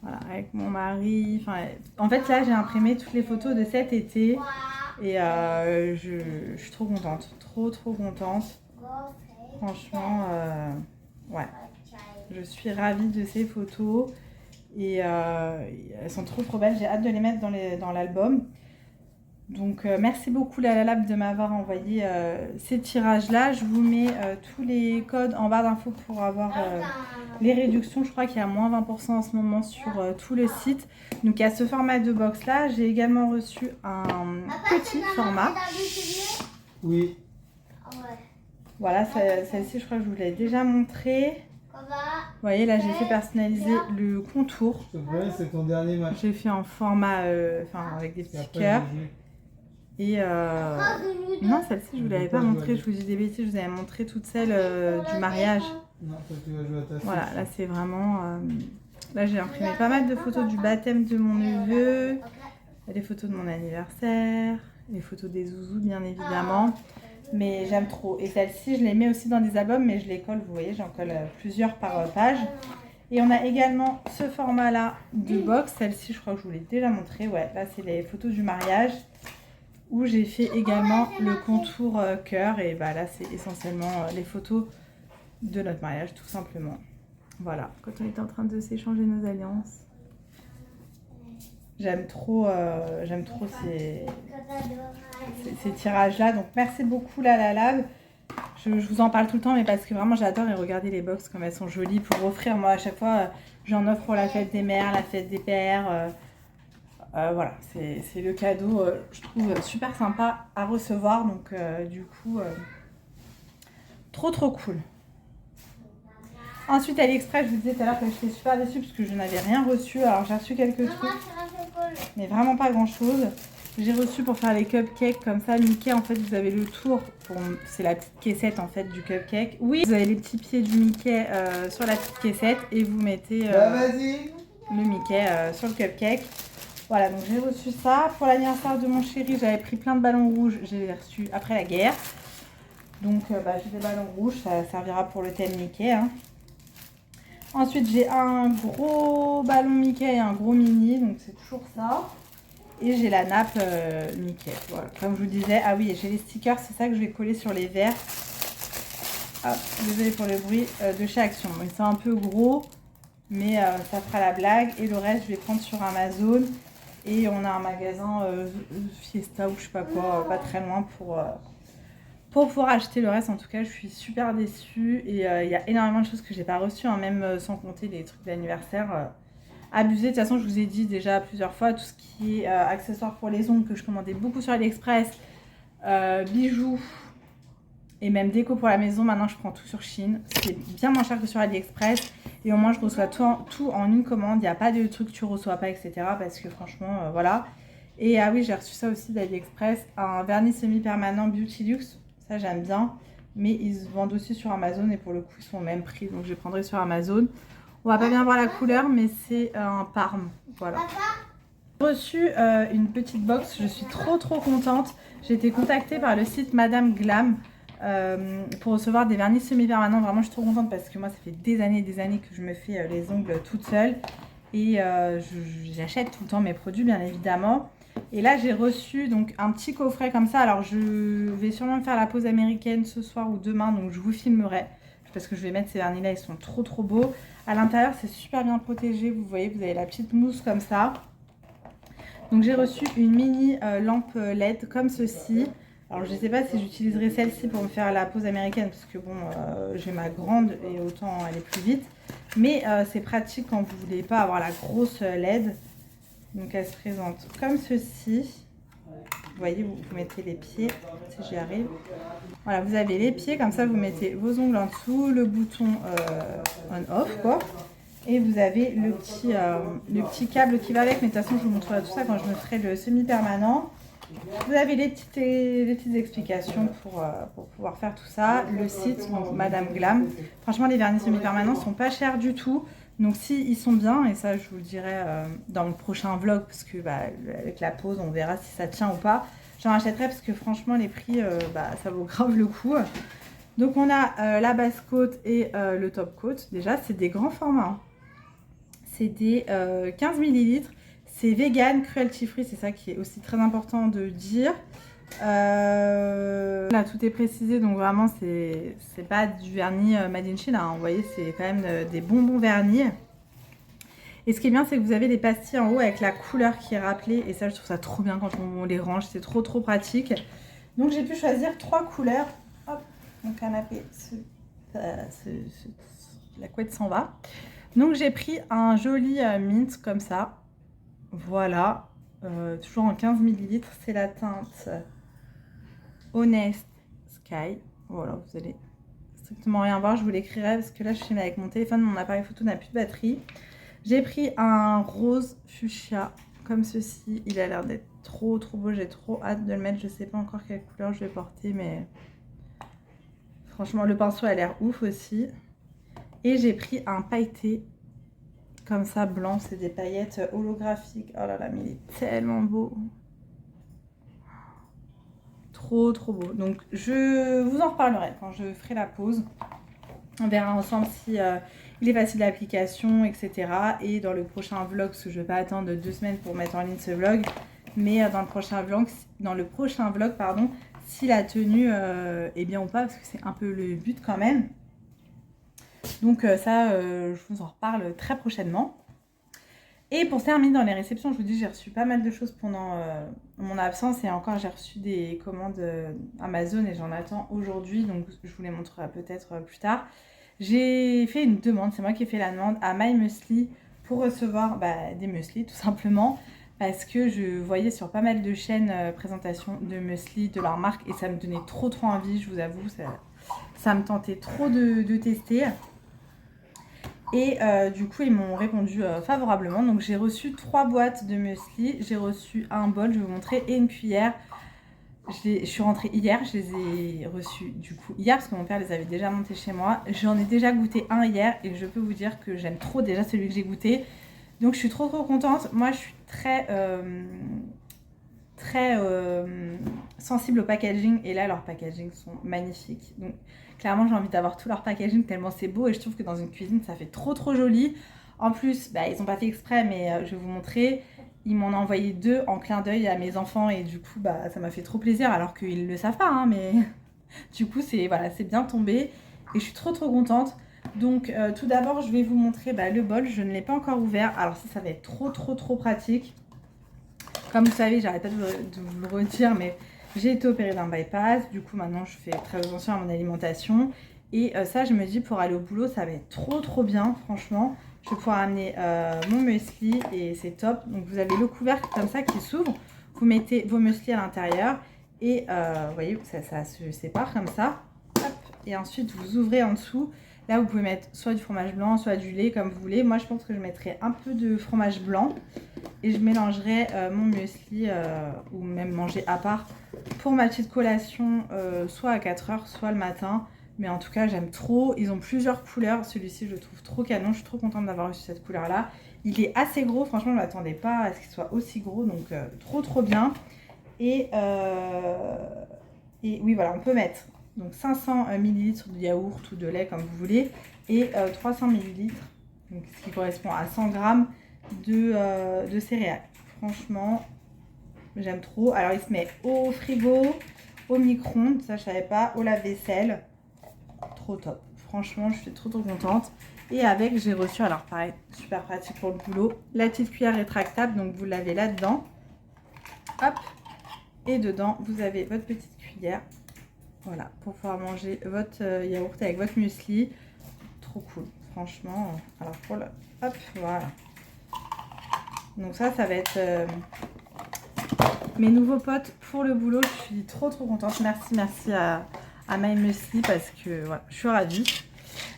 Voilà, avec mon mari. Enfin, en fait, là, j'ai imprimé toutes les photos de cet été. Et je suis trop contente. Trop contente. Franchement, ouais. Je suis ravie de ces photos. Et elles sont trop belles. J'ai hâte de les mettre dans l'album. Donc, merci beaucoup Lalalab de m'avoir envoyé ces tirages-là. Je vous mets tous les codes en barre d'infos pour avoir les réductions. Je crois qu'il y a moins 20% en ce moment sur tout le site. Donc, il y a ce format de box-là. J'ai également reçu un petit format. Oui. Voilà, celle-ci, je crois que je vous l'ai déjà montré. Vous voyez, là, j'ai fait personnaliser le contour. Je te promets, c'est ton dernier match. J'ai fait en format, avec des petits cœurs. Et non, celle-ci, je vous l'avais pas montré. Je vous dis des bêtises, je vous avais montré toutes celles du mariage. Non, toi, tu vas jouer à ta fille. Voilà, là, c'est vraiment... Là, j'ai imprimé pas mal de photos du baptême de mon neveu, des photos de mon anniversaire, les photos des zouzous, bien évidemment. Mais j'aime trop. Et celle-ci, je les mets aussi dans des albums, mais je les colle, vous voyez, j'en colle plusieurs par page. Et on a également ce format-là de box. Celle-ci, je crois que je vous l'ai déjà montré. Ouais, là, c'est les photos du mariage où j'ai fait également le contour cœur. Et bah là, c'est essentiellement les photos de notre mariage, tout simplement. Voilà, quand on était en train de s'échanger nos alliances. J'aime trop ces tirages-là. Donc, merci beaucoup, Lalalab. Je vous en parle tout le temps, mais parce que vraiment, j'adore et regarder les box comme elles sont jolies pour offrir. Moi, à chaque fois, j'en offre pour la fête des mères, la fête des pères. Voilà, c'est le cadeau, je trouve, super sympa à recevoir. Donc, du coup, trop cool. Ensuite, AliExpress, je vous disais tout à l'heure que j'étais super déçue parce que je n'avais rien reçu. Alors, j'ai reçu quelques trucs, mais vraiment pas grand-chose. J'ai reçu pour faire les cupcakes comme ça. Mickey, en fait, vous avez le tour. C'est la petite caissette, en fait, du cupcake. Oui, vous avez les petits pieds du Mickey sur la petite caissette et vous mettez le Mickey sur le cupcake. Voilà, donc j'ai reçu ça. Pour l'anniversaire de mon chéri, j'avais pris plein de ballons rouges. J'ai reçu après la guerre. Donc, j'ai des ballons rouges. Ça servira pour le thème Mickey, hein. Ensuite, j'ai un gros ballon Mickey et un gros mini, donc c'est toujours ça. Et j'ai la nappe Mickey, voilà. Comme je vous disais, ah oui, j'ai les stickers, c'est ça que je vais coller sur les verres. Ah, désolée pour le bruit, de chez Action. C'est un peu gros, mais ça fera la blague. Et le reste, je vais prendre sur Amazon. Et on a un magasin Fiesta ou je sais pas quoi, pas très loin pour pouvoir acheter le reste. En tout cas, je suis super déçue et il y a énormément de choses que j'ai pas reçues, hein, même sans compter les trucs d'anniversaire abusés. De toute façon, je vous ai dit déjà plusieurs fois, tout ce qui est accessoires pour les ongles que je commandais beaucoup sur AliExpress, bijoux et même déco pour la maison. Maintenant, je prends tout sur Shein. C'est bien moins cher que sur AliExpress et au moins, je reçois tout en une commande. Il n'y a pas de trucs que tu reçois pas, etc. Parce que franchement, voilà. Et ah oui, j'ai reçu ça aussi d'AliExpress, un vernis semi-permanent Beauty Luxe. Ça, j'aime bien, mais ils se vendent aussi sur Amazon et pour le coup, ils sont au même prix, donc je les prendrai sur Amazon. On va pas bien voir la couleur, mais c'est un Parme, voilà. J'ai reçu une petite box, je suis trop contente. J'ai été contactée par le site Madame Glam pour recevoir des vernis semi-permanents. Vraiment, je suis trop contente parce que moi, ça fait des années que je me fais les ongles toute seule. Et j'achète tout le temps mes produits, bien évidemment. Et là, j'ai reçu donc un petit coffret comme ça. Alors, je vais sûrement faire la pause américaine ce soir ou demain. Donc, je vous filmerai. Parce que je vais mettre ces vernis-là. Ils sont trop beaux. À l'intérieur, c'est super bien protégé. Vous voyez, vous avez la petite mousse comme ça. Donc, j'ai reçu une mini lampe LED comme ceci. Alors, je ne sais pas si j'utiliserai celle-ci pour me faire la pause américaine. Parce que bon, j'ai ma grande et autant aller plus vite. Mais c'est pratique quand vous ne voulez pas avoir la grosse LED. Donc elle se présente comme ceci. Vous voyez, vous mettez les pieds, si j'y arrive. Voilà, vous avez les pieds, comme ça vous mettez vos ongles en dessous, le bouton on-off, quoi. Et vous avez le petit câble qui va avec, mais de toute façon je vous montrerai tout ça quand je me ferai le semi-permanent. Vous avez les petites explications pour pouvoir faire tout ça. Le site, donc Madame Glam. Franchement, les vernis semi-permanents sont pas chers du tout. Donc si ils sont bien, et ça je vous le dirai dans le prochain vlog, parce que avec la pause on verra si ça tient ou pas. J'en achèterai parce que franchement les prix, ça vaut grave le coup. Donc on a la basse côte et le top côte. Déjà c'est des grands formats. Hein. C'est des 15 ml. C'est vegan, cruelty free, c'est ça qui est aussi très important de dire. Là tout est précisé, donc vraiment c'est pas du vernis made in China, hein. Vous voyez c'est quand même des bonbons vernis. Et ce qui est bien c'est que vous avez les pastilles en haut avec la couleur qui est rappelée, et ça je trouve ça trop bien quand on les range, c'est trop pratique. Donc j'ai pu choisir 3 couleurs. Hop, mon canapé, la couette s'en va. Donc j'ai pris un joli mint comme ça, voilà, toujours en 15 ml, c'est la teinte Honest Sky. Voilà, vous allez strictement rien voir, je vous l'écrirai parce que là je filme avec mon téléphone, mon appareil photo n'a plus de batterie. J'ai pris un rose fuchsia comme ceci, il a l'air d'être trop beau, j'ai trop hâte de le mettre, je sais pas encore quelle couleur je vais porter, mais franchement le pinceau a l'air ouf aussi. Et j'ai pris un pailleté comme ça blanc, c'est des paillettes holographiques, oh là là mais il est tellement beau. Trop beau. Donc je vous en reparlerai quand je ferai la pause. On verra ensemble si il est facile d'application, etc. Et dans le prochain vlog, parce que je ne vais pas attendre 2 semaines pour mettre en ligne ce vlog, mais dans le prochain vlog, pardon, si la tenue est bien ou pas, parce que c'est un peu le but quand même. Donc ça, je vous en reparle très prochainement. Et pour terminer dans les réceptions, je vous dis, j'ai reçu pas mal de choses pendant mon absence. Et encore, j'ai reçu des commandes Amazon et j'en attends aujourd'hui. Donc, je vous les montrerai peut-être plus tard. J'ai fait une demande, c'est moi qui ai fait la demande à My Muesli pour recevoir des muesli, tout simplement. Parce que je voyais sur pas mal de chaînes présentation de muesli de leur marque. Et ça me donnait trop envie, je vous avoue. Ça me tentait trop de tester. Et du coup, ils m'ont répondu favorablement. Donc, j'ai reçu 3 boîtes de muesli. J'ai reçu un bol, je vais vous montrer, et une cuillère. Je suis rentrée hier, je les ai reçus du coup hier parce que mon père les avait déjà montés chez moi. J'en ai déjà goûté un hier et je peux vous dire que j'aime trop déjà celui que j'ai goûté. Donc, je suis trop contente. Moi, je suis très sensible au packaging et là, leurs packaging sont magnifiques. Donc, clairement, j'ai envie d'avoir tout leur packaging tellement c'est beau et je trouve que dans une cuisine, ça fait trop joli. En plus, ils n'ont pas fait exprès, mais je vais vous montrer. Ils m'en ont envoyé 2 en clin d'œil à mes enfants et du coup, ça m'a fait trop plaisir alors qu'ils ne le savent pas, hein, mais du coup, c'est bien tombé et je suis trop contente. Donc, tout d'abord, je vais vous montrer le bol. Je ne l'ai pas encore ouvert. Alors ça va être trop pratique. Comme vous savez, j'arrête pas de vous le redire, mais j'ai été opérée d'un bypass. Du coup, maintenant, je fais très attention à mon alimentation. Et ça, je me dis, pour aller au boulot, ça va être trop bien, franchement. Je vais pouvoir amener mon muesli et c'est top. Donc, vous avez le couvercle comme ça qui s'ouvre. Vous mettez vos muesli à l'intérieur. Et vous voyez, ça se sépare comme ça. Hop. Et ensuite, vous ouvrez en dessous. Là, vous pouvez mettre soit du fromage blanc, soit du lait, comme vous voulez. Moi, je pense que je mettrai un peu de fromage blanc. Et je mélangerai mon muesli ou même manger à part pour ma petite collation, soit à 4 h, soit le matin. Mais en tout cas, j'aime trop. Ils ont plusieurs couleurs. Celui-ci, je le trouve trop canon. Je suis trop contente d'avoir reçu cette couleur-là. Il est assez gros. Franchement, je ne m'attendais pas à ce qu'il soit aussi gros. Donc, trop bien. Et oui, voilà, on peut mettre donc 500 ml de yaourt ou de lait, comme vous voulez. Et 300 ml, donc, ce qui correspond à 100 g de céréales. Franchement, j'aime trop. Alors, il se met au frigo, au micro-ondes, ça je savais pas, au lave-vaisselle. Trop top. Franchement, je suis trop contente. Et avec, j'ai reçu, alors pareil, super pratique pour le boulot, la petite cuillère rétractable. Donc, vous l'avez là-dedans. Hop. Et dedans, vous avez votre petite cuillère. Voilà, pour pouvoir manger votre yaourt avec votre muesli. Trop cool, franchement. Alors, pour le... Hop, voilà. Donc ça va être mes nouveaux potes pour le boulot. Je suis trop contente. Merci à My Muesli parce que voilà, je suis ravie.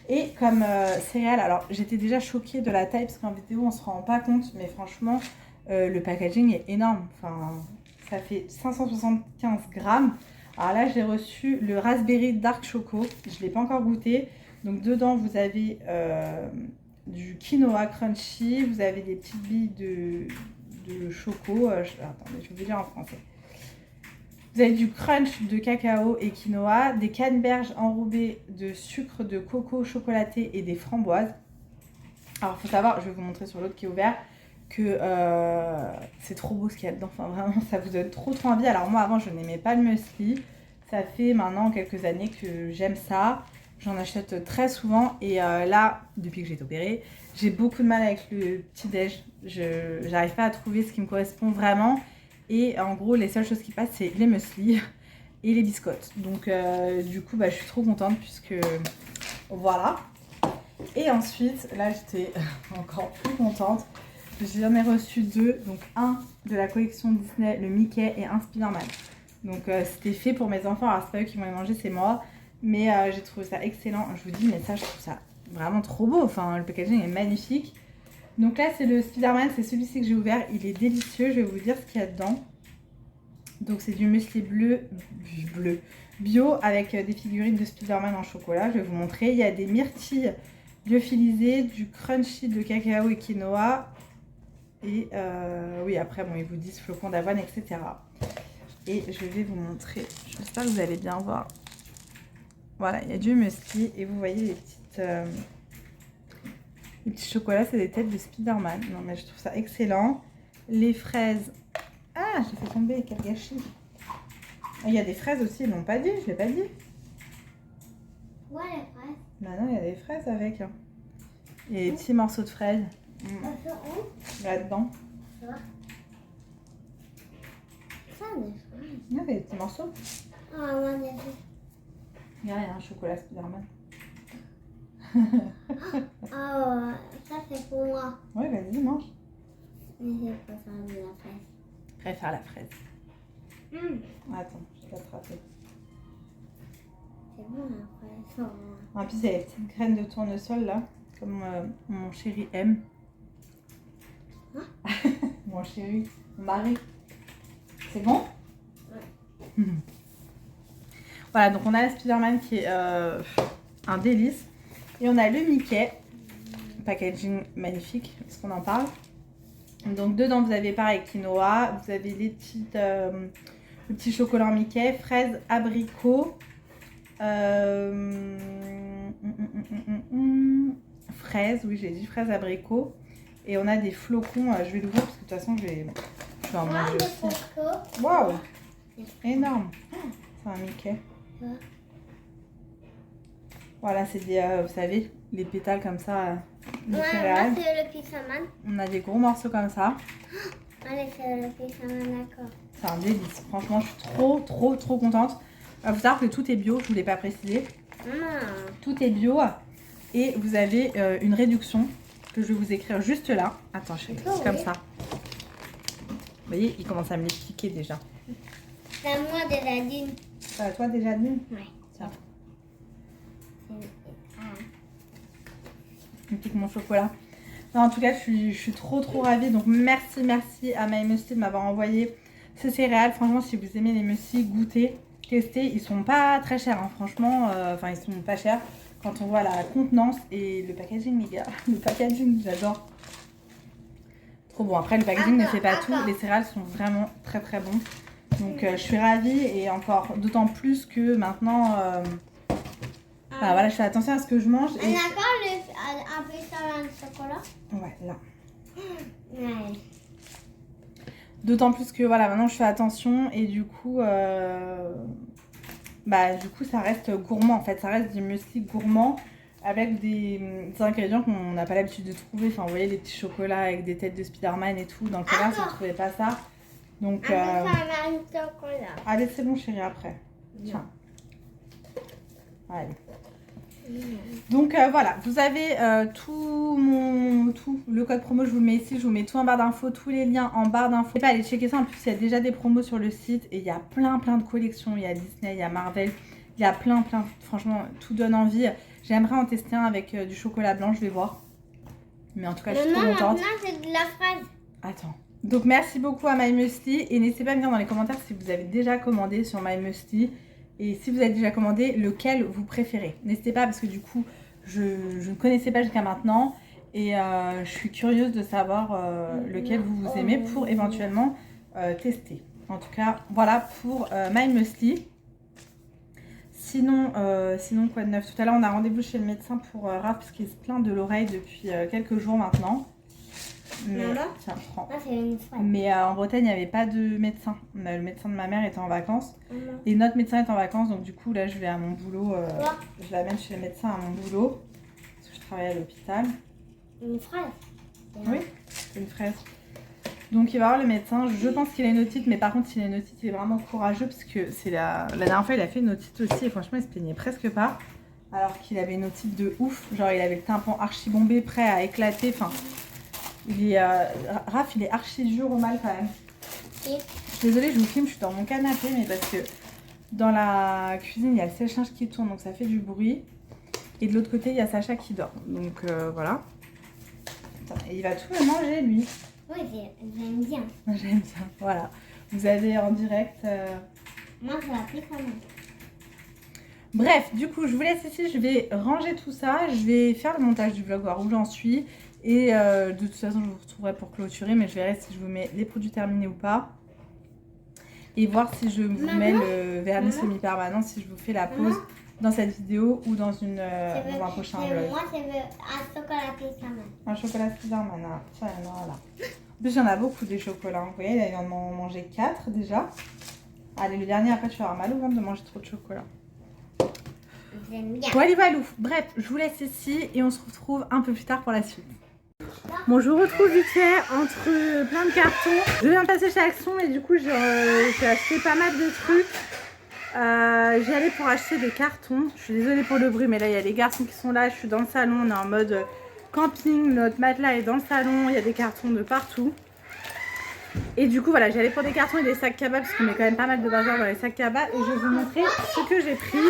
Et comme céréales, alors j'étais déjà choquée de la taille parce qu'en vidéo on se rend pas compte, mais franchement le packaging est énorme. Enfin, ça fait 575 grammes. Alors là j'ai reçu le Raspberry Dark Choco, je l'ai pas encore goûté. Donc dedans vous avez du quinoa crunchy, vous avez des petites billes de choco. Attendez, je vais vous dire en français. Vous avez du crunch de cacao et quinoa, des canneberges enrobées de sucre de coco chocolaté et des framboises. Alors, il faut savoir, je vais vous montrer sur l'autre qui est ouvert, que c'est trop beau ce qu'il y a dedans. Enfin, vraiment, ça vous donne trop envie. Alors, moi, avant, je n'aimais pas le muesli. Ça fait maintenant quelques années que j'aime ça. J'en achète très souvent. Et là, depuis que j'ai été opérée, j'ai beaucoup de mal avec le petit-déj. Je n'arrive pas à trouver ce qui me correspond vraiment. Et en gros, les seules choses qui passent, c'est les muesli et les biscottes. Donc, du coup, je suis trop contente puisque voilà. Et ensuite, là, j'étais encore plus contente. J'en ai reçu 2. Donc, un de la collection Disney, le Mickey, et un Spider-Man. Donc, c'était fait pour mes enfants. Alors, c'est pas eux qui vont les manger, c'est moi. Mais j'ai trouvé ça excellent. Je vous dis, mais ça, je trouve ça vraiment trop beau. Enfin, le packaging est magnifique. Donc là, c'est le Spider-Man, c'est celui-ci que j'ai ouvert. Il est délicieux, je vais vous dire ce qu'il y a dedans. Donc c'est du muesli bleu bio avec des figurines de Spider-Man en chocolat. Je vais vous montrer. Il y a des myrtilles lyophilisées, du crunchy de cacao et quinoa. Et oui, après, bon, ils vous disent flocons d'avoine, etc. Et je vais vous montrer. J'espère que vous allez bien voir. Voilà, il y a du muesli et vous voyez les petites... Les petits chocolats, c'est des têtes de Spider-Man. Non, mais je trouve ça excellent. Les fraises. Ah, j'ai fait tomber, quel gâchis. Il y a des fraises aussi, ils l'ont pas dit, je l'ai pas dit. Ouais, les fraises. Bah non, il y a des fraises avec. Il y a des petits morceaux de fraises. Là-dedans. Ça, des fraises. Il y a des petits morceaux. Ah, ouais, des fraises. Il y a un chocolat Spider-Man. Oh, ça c'est pour moi. Ouais, vas-y, mange. Mais c'est pas ça de la fraise. Je préfère la fraise. Attends, je vais l'attraper. C'est bon la fraise. Oh. En plus, il y a les petites graines de tournesol là, comme mon chéri aime. Mon chéri, mon mari. C'est bon? Ouais. Voilà, donc on a la Spider-Man qui est un délice. Et on a le Mickey, packaging magnifique, est-ce qu'on en parle? Donc dedans vous avez pareil quinoa, vous avez les petites, le petit chocolat Mickey, fraises, abricots, fraises, oui j'ai dit fraises, abricots. Et on a des flocons, je vais l'ouvrir parce que de toute façon je vais en manger aussi. Waouh, énorme, c'est un Mickey. Voilà, c'est des, vous savez, les pétales comme ça de céréales. Là, c'est le Pixaman. On a des gros morceaux comme ça. Allez, c'est le Pixaman, d'accord. C'est un délice. Franchement, je suis trop contente. Il faut savoir que tout est bio, je ne vous l'ai pas précisé. Tout est bio. Et vous avez une réduction que je vais vous écrire juste là. Attends, je fais comme ça. Vous voyez, il commence à me l'expliquer déjà. C'est à moi déjà d'une. C'est à toi déjà d'une? Ouais. Tiens. Je pique mon chocolat. Non, en tout cas, je suis trop ravie. Donc, merci à My Muesli de m'avoir envoyé ces céréales. Franchement, si vous aimez les muesli, goûtez, testez. Ils sont pas très chers, hein. Franchement. Enfin, ils sont pas chers quand on voit la contenance et le packaging, les gars. Le packaging, j'adore. Trop bon. Après, le packaging ne fait pas tout. Les céréales sont vraiment très bons. Donc, je suis ravie. Et encore d'autant plus que maintenant... Enfin, voilà, je fais attention à ce que je mange. On a encore un peu de chocolat? Ouais, là. Ouais. D'autant plus que voilà, maintenant je fais attention et du coup, ça reste gourmand en fait. Ça reste du muesli gourmand avec des ingrédients qu'on n'a pas l'habitude de trouver. Enfin, vous voyez les petits chocolats avec des têtes de Spider-Man et tout. Dans le commerce, on ne trouvait pas ça. Donc, Chocolat. allez, c'est bon chérie, après. Tiens. Allez. Donc voilà, vous avez tout le code promo, je vous le mets ici, je vous mets tout en barre d'infos, tous les liens en barre d'infos. N'hésitez pas à aller checker ça, en plus il y a déjà des promos sur le site et il y a plein de collections, il y a Disney, il y a Marvel, il y a plein, franchement tout donne envie. J'aimerais en tester un avec du chocolat blanc, je vais voir. Mais en tout cas je suis trop contente. Maintenant c'est de la fraise. Attends. Donc merci beaucoup à My Muesli et n'hésitez pas à me dire dans les commentaires si vous avez déjà commandé sur My Muesli et si vous avez déjà commandé, lequel vous préférez. N'hésitez pas parce que du coup je ne connaissais pas jusqu'à maintenant et je suis curieuse de savoir lequel vous aimez pour éventuellement tester. En tout cas voilà pour My Muesli. Sinon quoi de neuf? Tout à l'heure on a rendez-vous chez le médecin pour Raph parce qu'il se plaint de l'oreille depuis quelques jours maintenant. Mais, tiens, prends. Mais en Bretagne, il n'y avait pas de médecin. Le médecin de ma mère était en vacances. Et notre médecin est en vacances. Donc du coup, là, je vais à mon boulot. Je l'amène chez le médecin à mon boulot. Parce que je travaille à l'hôpital. Une fraise. Oui, c'est une fraise. Donc il va voir le médecin. Je pense qu'il a une otite. Mais par contre, s'il a une otite, il est vraiment courageux. Parce que c'est la dernière fois, il a fait une otite aussi. Et franchement, il se plaignait presque pas. Alors qu'il avait une otite de ouf. Genre, il avait le tympan archi bombé, prêt à éclater. Enfin... Raph, il est archi dur au mal quand même. Je suis désolée, je vous filme, je suis dans mon canapé, mais parce que dans la cuisine, il y a le sèche-linge qui tourne, donc ça fait du bruit. Et de l'autre côté, il y a Sacha qui dort. Donc voilà. Et il va tout me manger, lui. Oui, j'aime bien. J'aime bien, voilà. Vous avez en direct... Moi, je l'applique quand même. Bref, du coup, je vous laisse ici, je vais ranger tout ça. Je vais faire le montage du vlog, voir où j'en suis. Et de toute façon, je vous retrouverai pour clôturer, mais je verrai si je vous mets les produits terminés ou pas. Et voir si je vous mets le vernis semi-permanent, si je vous fais la pause dans cette vidéo ou dans, dans un prochain vlog. Moi, c'est un chocolat Spiderman. Un chocolat Spiderman, tiens, voilà. En plus, il y en a beaucoup des chocolats. Vous voyez, là, il vient de m'en manger 4 déjà. Allez, le dernier, après, tu vas avoir mal au ventre de manger trop de chocolat. J'aime bien. Bon, allez, valou. Bref, je vous laisse ici et on se retrouve un peu plus tard pour la suite. Bon, je vous retrouve vite fait entre plein de cartons. Je viens de passer chez Action et du coup j'ai acheté pas mal de trucs. J'y allais pour acheter des cartons. Je suis désolée pour le bruit, mais là il y a les garçons qui sont là. Je suis dans le salon, on est en mode camping. Notre matelas est dans le salon, il y a des cartons de partout. Et du coup voilà, j'y allais pour des cartons et des sacs cabas parce qu'on met quand même pas mal de bazar dans les sacs cabas. Et je vais vous montrer ce que j'ai pris.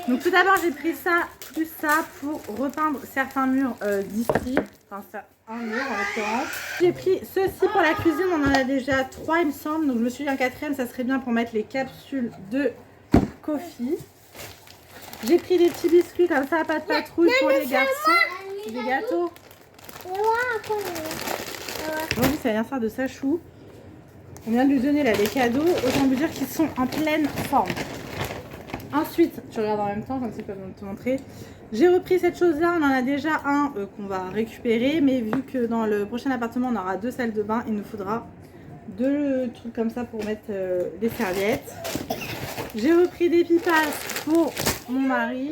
Donc tout d'abord j'ai pris ça, plus ça pour repeindre certains murs d'ici. Enfin ça, un mur en l'occurrence. J'ai pris ceci pour la cuisine, on en a déjà 3 il me semble. Donc je me suis dit un 4e, ça serait bien pour mettre les capsules de coffee. J'ai pris des petits biscuits comme ça, pas de patrouille pour les garçons. Des gâteaux. Aujourd'hui c'est l'anniversaire de Sachou. On vient de lui donner là les cadeaux, autant vous dire qu'ils sont en pleine forme. Ensuite, tu regardes en même temps, comme ça je peux te montrer. J'ai repris cette chose-là, on en a déjà un qu'on va récupérer, mais vu que dans le prochain appartement on aura 2 salles de bain, il nous faudra 2 trucs comme ça pour mettre les serviettes. J'ai repris des pipas pour mon mari.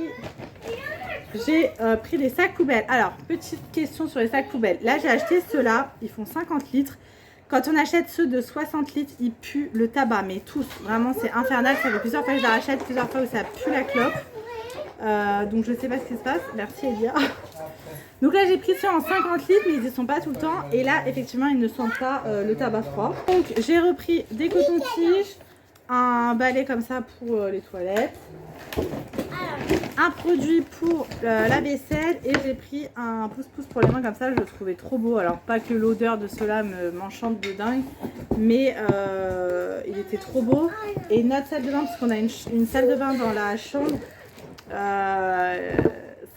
J'ai pris des sacs poubelles. Alors, petite question sur les sacs poubelles. Là, j'ai acheté ceux-là, ils font 50 litres. Quand on achète ceux de 60 litres, ils puent le tabac, mais tous. Vraiment, c'est infernal. Ça fait plusieurs fois que je les rachète, plusieurs fois où ça pue la clope. Donc, je sais pas ce qui se passe. Merci, Elia. Donc là, j'ai pris ceux en 50 litres, mais ils ne sont pas tout le temps. Et là, effectivement, ils ne sentent pas le tabac froid. Donc, j'ai repris des cotons-tiges, un balai comme ça pour les toilettes, un produit pour la vaisselle et j'ai pris un pouce-pouce pour les mains comme ça, je le trouvais trop beau. Alors pas que l'odeur de cela m'enchante de dingue, mais il était trop beau. Et notre salle de bain, parce qu'on a une salle de bain dans la chambre,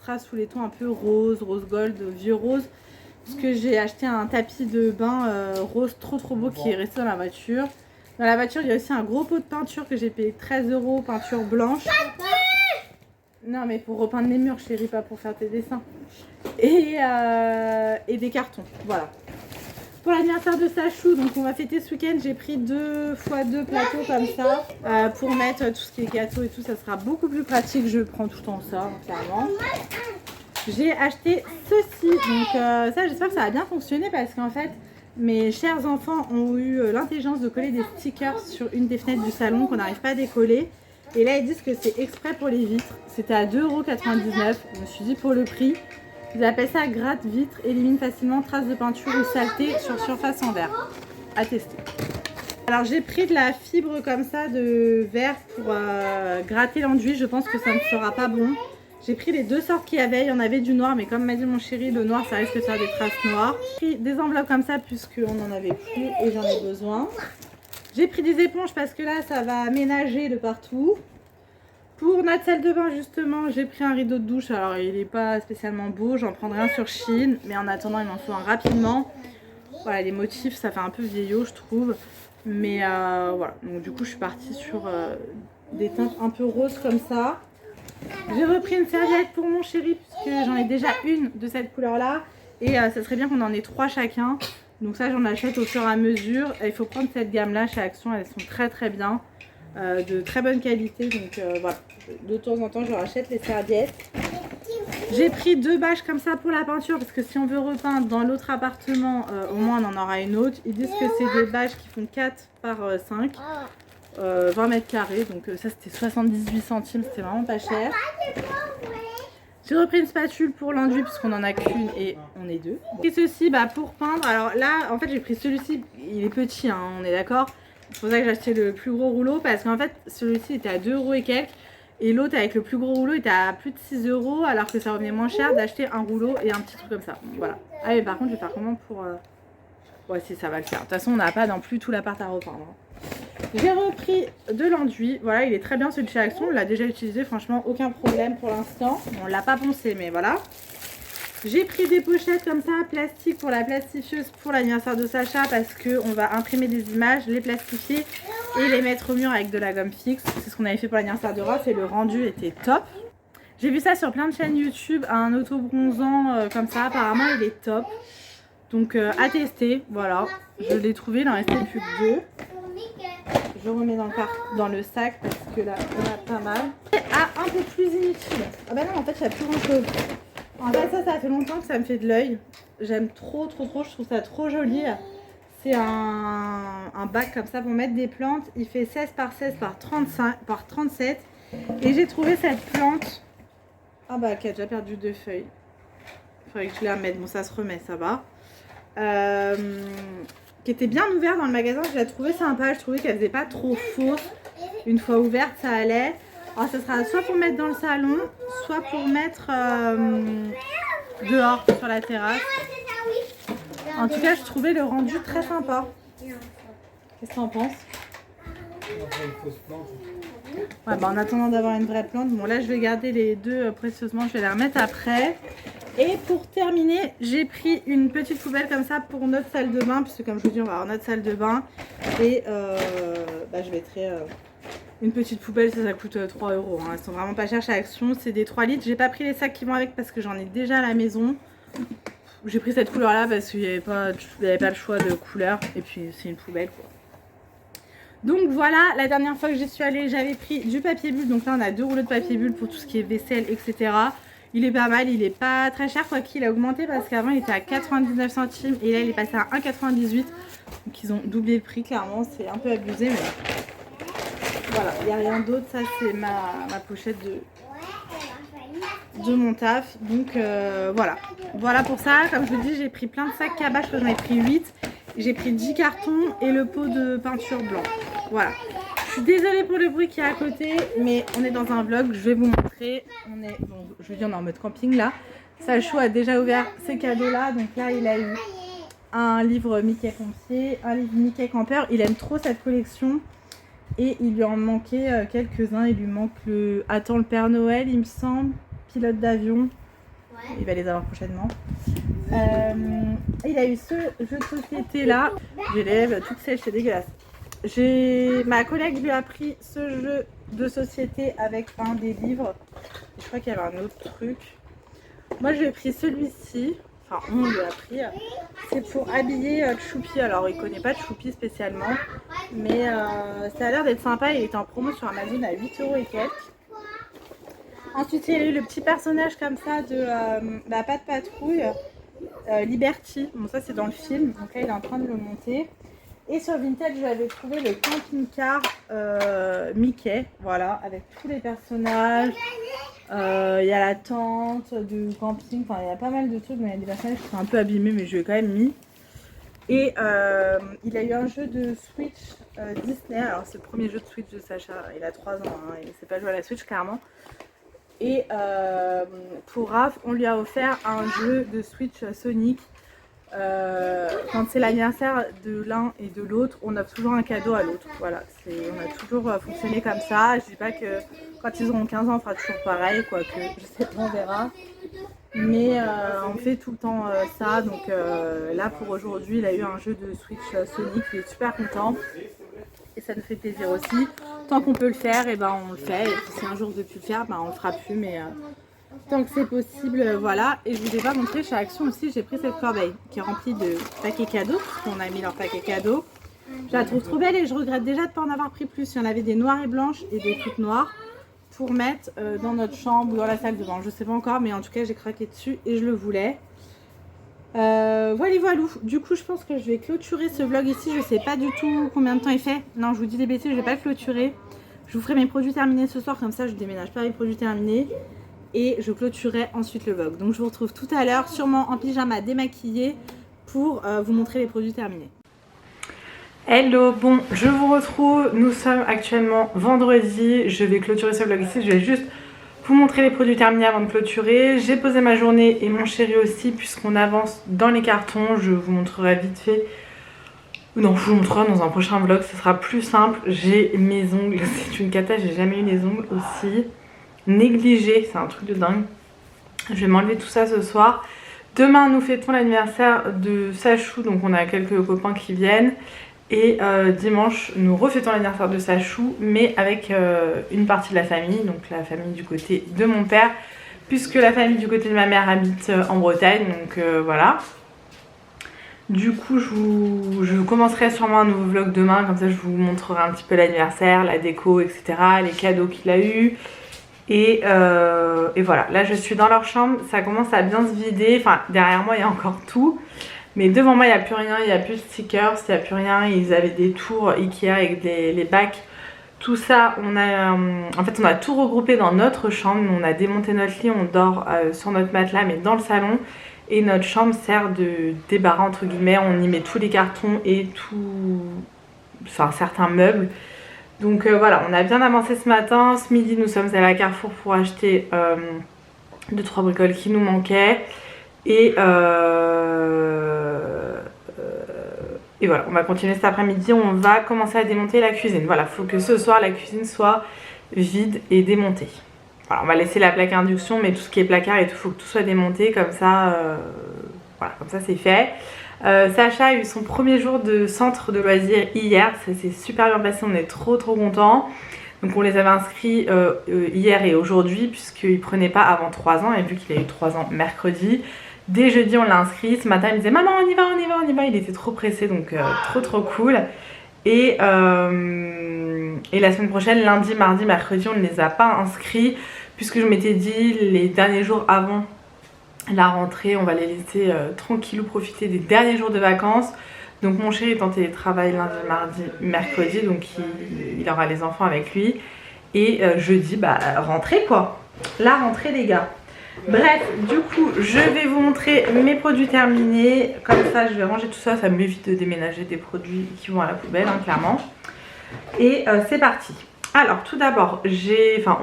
sera sous les tons un peu rose, rose gold, vieux rose. Parce que j'ai acheté un tapis de bain rose trop beau qui est resté dans la voiture. Dans la voiture, il y a aussi un gros pot de peinture que j'ai payé 13 €, peinture blanche. Non, mais pour repeindre les murs, chérie, pas pour faire tes dessins. Et des cartons, voilà. Pour l'anniversaire de Sachou, donc on va fêter ce week-end, j'ai pris 2 x 2 plateaux comme ça. Pour mettre tout ce qui est gâteau et tout, ça sera beaucoup plus pratique. Je prends tout le temps ça, clairement. J'ai acheté ceci, donc ça, j'espère que ça va bien fonctionner parce qu'en fait, mes chers enfants ont eu l'intelligence de coller des stickers sur une des fenêtres du salon qu'on n'arrive pas à décoller. Et là, ils disent que c'est exprès pour les vitres. C'était à 2,99 €. Je me suis dit, pour le prix, ils appellent ça gratte vitre, élimine facilement traces de peinture ou saleté sur surface en verre. À tester. Alors, j'ai pris de la fibre comme ça de verre pour gratter l'enduit. Je pense que ça ne sera pas bon. J'ai pris les deux sortes qu'il y avait. Il y en avait du noir, mais comme m'a dit mon chéri, le noir, ça risque de faire des traces noires. J'ai pris des enveloppes comme ça, puisqu'on n'en avait plus et j'en ai besoin. J'ai pris des éponges parce que là, ça va ménager de partout. Pour notre salle de bain, justement, j'ai pris un rideau de douche. Alors, il n'est pas spécialement beau. J'en prendrai un sur Shein. Mais en attendant, il m'en faut un rapidement. Voilà, les motifs, ça fait un peu vieillot, je trouve. Mais voilà. Donc, du coup, je suis partie sur des teintes un peu roses comme ça. J'ai repris une serviette pour mon chéri, puisque j'en ai déjà une de cette couleur-là. Et ça serait bien qu'on en ait 3 chacun. Donc ça, j'en achète au fur et à mesure. Et il faut prendre cette gamme-là chez Action. Elles sont très très bien. De très bonne qualité. Donc voilà. De temps en temps, je rachète les serviettes. J'ai pris 2 bâches comme ça pour la peinture. Parce que si on veut repeindre dans l'autre appartement, au moins on en aura une autre. Ils disent que c'est des bâches qui font 4 par 5. 20 mètres carrés. Donc ça, c'était 78 centimes. C'était vraiment pas cher. J'ai repris une spatule pour l'enduit puisqu'on en a qu'une et on est 2. Et ceci pour peindre. Alors là, en fait, j'ai pris celui-ci. Il est petit, hein, on est d'accord. C'est pour ça que j'ai acheté le plus gros rouleau parce qu'en fait, celui-ci était à 2 € et quelques. Et l'autre avec le plus gros rouleau était à plus de 6 € alors que ça revenait moins cher d'acheter un rouleau et un petit truc comme ça. Donc, voilà. Ah mais par contre, je vais faire comment pour... Ouais, si ça va le faire. De toute façon, on n'a pas non plus tout l'appart à repeindre. J'ai repris de l'enduit. Voilà, il est très bien celui de chez Action. On l'a déjà utilisé, franchement, aucun problème pour l'instant. On l'a pas poncé, mais voilà. J'ai pris des pochettes comme ça, plastique pour la plastifieuse pour l'anniversaire de Sacha parce qu'on va imprimer des images, les plastifier et les mettre au mur avec de la gomme fixe. C'est ce qu'on avait fait pour l'anniversaire de Raph et le rendu était top. J'ai vu ça sur plein de chaînes YouTube, un auto-bronzant comme ça. Apparemment, il est top. Donc, à tester. Voilà. Je l'ai trouvé, il en restait plus que 2. Je remets dans le sac parce que là, on a pas mal. Ah, un peu plus inutile. Ah bah non, en fait, il y a plus grand chose. En fait, ça fait longtemps que ça me fait de l'œil. J'aime trop. Je trouve ça trop joli. C'est un bac comme ça pour mettre des plantes. Il fait 16 par 16 par 35 par 37. Et j'ai trouvé cette plante. Ah bah, qui a déjà perdu 2 feuilles. Il faudrait que je la mette. Bon, ça se remet, ça va. Qui était bien ouverte dans le magasin. Je l'ai trouvée sympa. Je trouvais qu'elle faisait pas trop fausse. Une fois ouverte, ça allait. Alors, ce sera soit pour mettre dans le salon, soit pour mettre dehors sur la terrasse. En tout cas, je trouvais le rendu très sympa. Qu'est-ce que tu en penses? Ouais, bah, en attendant d'avoir une vraie plante, bon là je vais garder les 2 précieusement, je vais les remettre après. Et pour terminer, j'ai pris une petite poubelle comme ça pour notre salle de bain, puisque comme je vous dis, on va avoir notre salle de bain. Et je mettrai une petite poubelle, ça coûte 3 €. Hein. Elles sont vraiment pas chères chez Action, c'est des 3 litres. J'ai pas pris les sacs qui vont avec parce que j'en ai déjà à la maison. J'ai pris cette couleur là parce qu'il n'y avait pas le choix de couleur. Et puis c'est une poubelle quoi. Donc voilà, la dernière fois que j'y suis allée, j'avais pris du papier bulle. Donc là, on a 2 rouleaux de papier bulle pour tout ce qui est vaisselle, etc. Il est pas mal, il est pas très cher, quoi qu'il a augmenté parce qu'avant il était à 99 centimes et là il est passé à 1,98. Donc ils ont doublé le prix, clairement, c'est un peu abusé. Mais voilà, il n'y a rien d'autre. Ça, c'est ma pochette de mon taf. Donc voilà pour ça. Comme je vous dis, j'ai pris plein de sacs cabas, je crois que j'en ai pris 8. J'ai pris 10 cartons et le pot de peinture blanc. Voilà. Je suis désolée pour le bruit qui est à côté, mais on est dans un vlog, je vais vous montrer. On est en mode camping là. Sachou a déjà ouvert ses cadeaux là. Donc là, il a eu un livre Mickey Pompier, un livre Mickey Campeur. Il aime trop cette collection. Et il lui en manquait quelques-uns. Il lui manque le Père Noël, il me semble. Pilote d'avion. Ouais. Il va les avoir prochainement. Il a eu ce jeu de société là. J'ai les lèvres toutes sèches, c'est dégueulasse. Ma collègue lui a pris ce jeu de société avec un des livres. Je crois qu'il y avait un autre truc. Moi je lui ai pris celui-ci. Enfin on lui a pris. C'est pour habiller Choupi. Alors il connaît pas Choupi spécialement. Mais ça a l'air d'être sympa. Il était en promo sur Amazon à 8 € et quelques. Ensuite il y a eu le petit personnage comme ça de la Patrouille. Liberty, bon ça c'est dans le film, donc là il est en train de le monter. Et sur Vinted, j'avais trouvé le camping-car Mickey, voilà, avec tous les personnages. Il y a la tente du camping, enfin il y a pas mal de trucs, mais il y a des personnages qui sont un peu abîmés, mais je l'ai quand même mis. Et il a eu un jeu de Switch Disney, alors c'est le premier jeu de Switch de Sacha, il a 3 ans, hein, il ne sait pas jouer à la Switch clairement. Et pour Raph, on lui a offert un jeu de Switch Sonic. Quand c'est l'anniversaire de l'un et de l'autre, on offre toujours un cadeau à l'autre. Voilà, on a toujours fonctionné comme ça. Je dis pas que quand ils auront 15 ans, on fera toujours pareil, quoique je sais pas, on verra. Mais on fait tout le temps ça. Donc là, pour aujourd'hui, il a eu un jeu de Switch Sonic. Il est super content. Et ça nous fait plaisir aussi. Tant qu'on peut le faire, et ben on le fait. Et puis si un jour on ne peut plus le faire, ben on le fera plus. Mais tant que c'est possible, voilà. Et je vous ai pas montré, chez Action aussi, j'ai pris cette corbeille qui est remplie de paquets cadeaux. Parce qu'on a mis leurs paquets cadeaux. Je la trouve trop belle et je regrette déjà de ne pas en avoir pris plus. Il y en avait des noires et blanches et des toutes noires pour mettre dans notre chambre ou dans la salle de bain. Je sais pas encore, mais en tout cas, j'ai craqué dessus et je le voulais. Voilà. Du coup, je pense que je vais clôturer ce vlog ici. Je sais pas du tout combien de temps il fait. Non, je vous dis des bêtises, je vais pas le clôturer. Je vous ferai mes produits terminés ce soir, comme ça je déménage pas mes produits terminés. Et je clôturerai ensuite le vlog. Donc je vous retrouve tout à l'heure, sûrement en pyjama démaquillée, pour vous montrer les produits terminés. Hello, bon, je vous retrouve. Nous sommes actuellement vendredi. Je vais clôturer ce vlog ici. Je vais juste vous montrer les produits terminés avant de clôturer. J'ai posé ma journée et mon chéri aussi, puisqu'on avance dans les cartons. Je vous montrerai vite fait. Non, je vous montrerai dans un prochain vlog, ce sera plus simple. J'ai mes ongles, c'est une cata, j'ai jamais eu les ongles aussi négligés, c'est un truc de dingue. Je vais m'enlever tout ça ce soir. Demain, nous fêtons l'anniversaire de Sachou, donc on a quelques copains qui viennent. Et dimanche, nous refêtons l'anniversaire de Sachou, mais avec une partie de la famille, donc la famille du côté de mon père, puisque la famille du côté de ma mère habite en Bretagne, donc voilà. Du coup, je commencerai sûrement un nouveau vlog demain, comme ça je vous montrerai un petit peu l'anniversaire, la déco, etc., les cadeaux qu'il a eu. Et voilà, là je suis dans leur chambre, ça commence à bien se vider, enfin derrière moi il y a encore tout. Mais devant moi il n'y a plus rien, il n'y a plus de stickers, il n'y a plus rien. Ils avaient des tours Ikea avec les bacs. Tout ça, en fait on a tout regroupé dans notre chambre. On a démonté notre lit, on dort sur notre matelas mais dans le salon. Et notre chambre sert de débarras entre guillemets. On y met tous les cartons et tout, enfin certains meubles. Donc voilà, on a bien avancé ce matin. Ce midi nous sommes allés à Carrefour pour acheter 2-3 bricoles qui nous manquaient. Et voilà, on va continuer cet après-midi. On va commencer à démonter la cuisine. Voilà, il faut que ce soir la cuisine soit vide et démontée. Voilà, on va laisser la plaque induction, mais tout ce qui est placard et tout, il faut que tout soit démonté. Comme ça, voilà, comme ça c'est fait. Sacha a eu son premier jour de centre de loisirs hier. Ça s'est super bien passé, on est trop contents. Donc on les avait inscrits hier et aujourd'hui, puisqu'il ne prenait pas avant 3 ans. Et vu qu'il a eu 3 ans mercredi, dès jeudi on l'a inscrit. Ce matin il me disait maman on y va. Il était trop pressé, donc trop cool. Et la semaine prochaine, lundi, mardi, mercredi, on ne les a pas inscrits, puisque je m'étais dit les derniers jours avant la rentrée, on va les laisser tranquillou profiter des derniers jours de vacances. Donc mon chéri est en télétravail lundi, mardi, mercredi, donc il aura les enfants avec lui. Et jeudi, bah rentrée quoi. La rentrée les gars. Bref, du coup, je vais vous montrer mes produits terminés. Comme ça, je vais ranger tout ça. Ça m'évite de déménager des produits qui vont à la poubelle, hein, clairement. Et c'est parti. Alors, tout d'abord,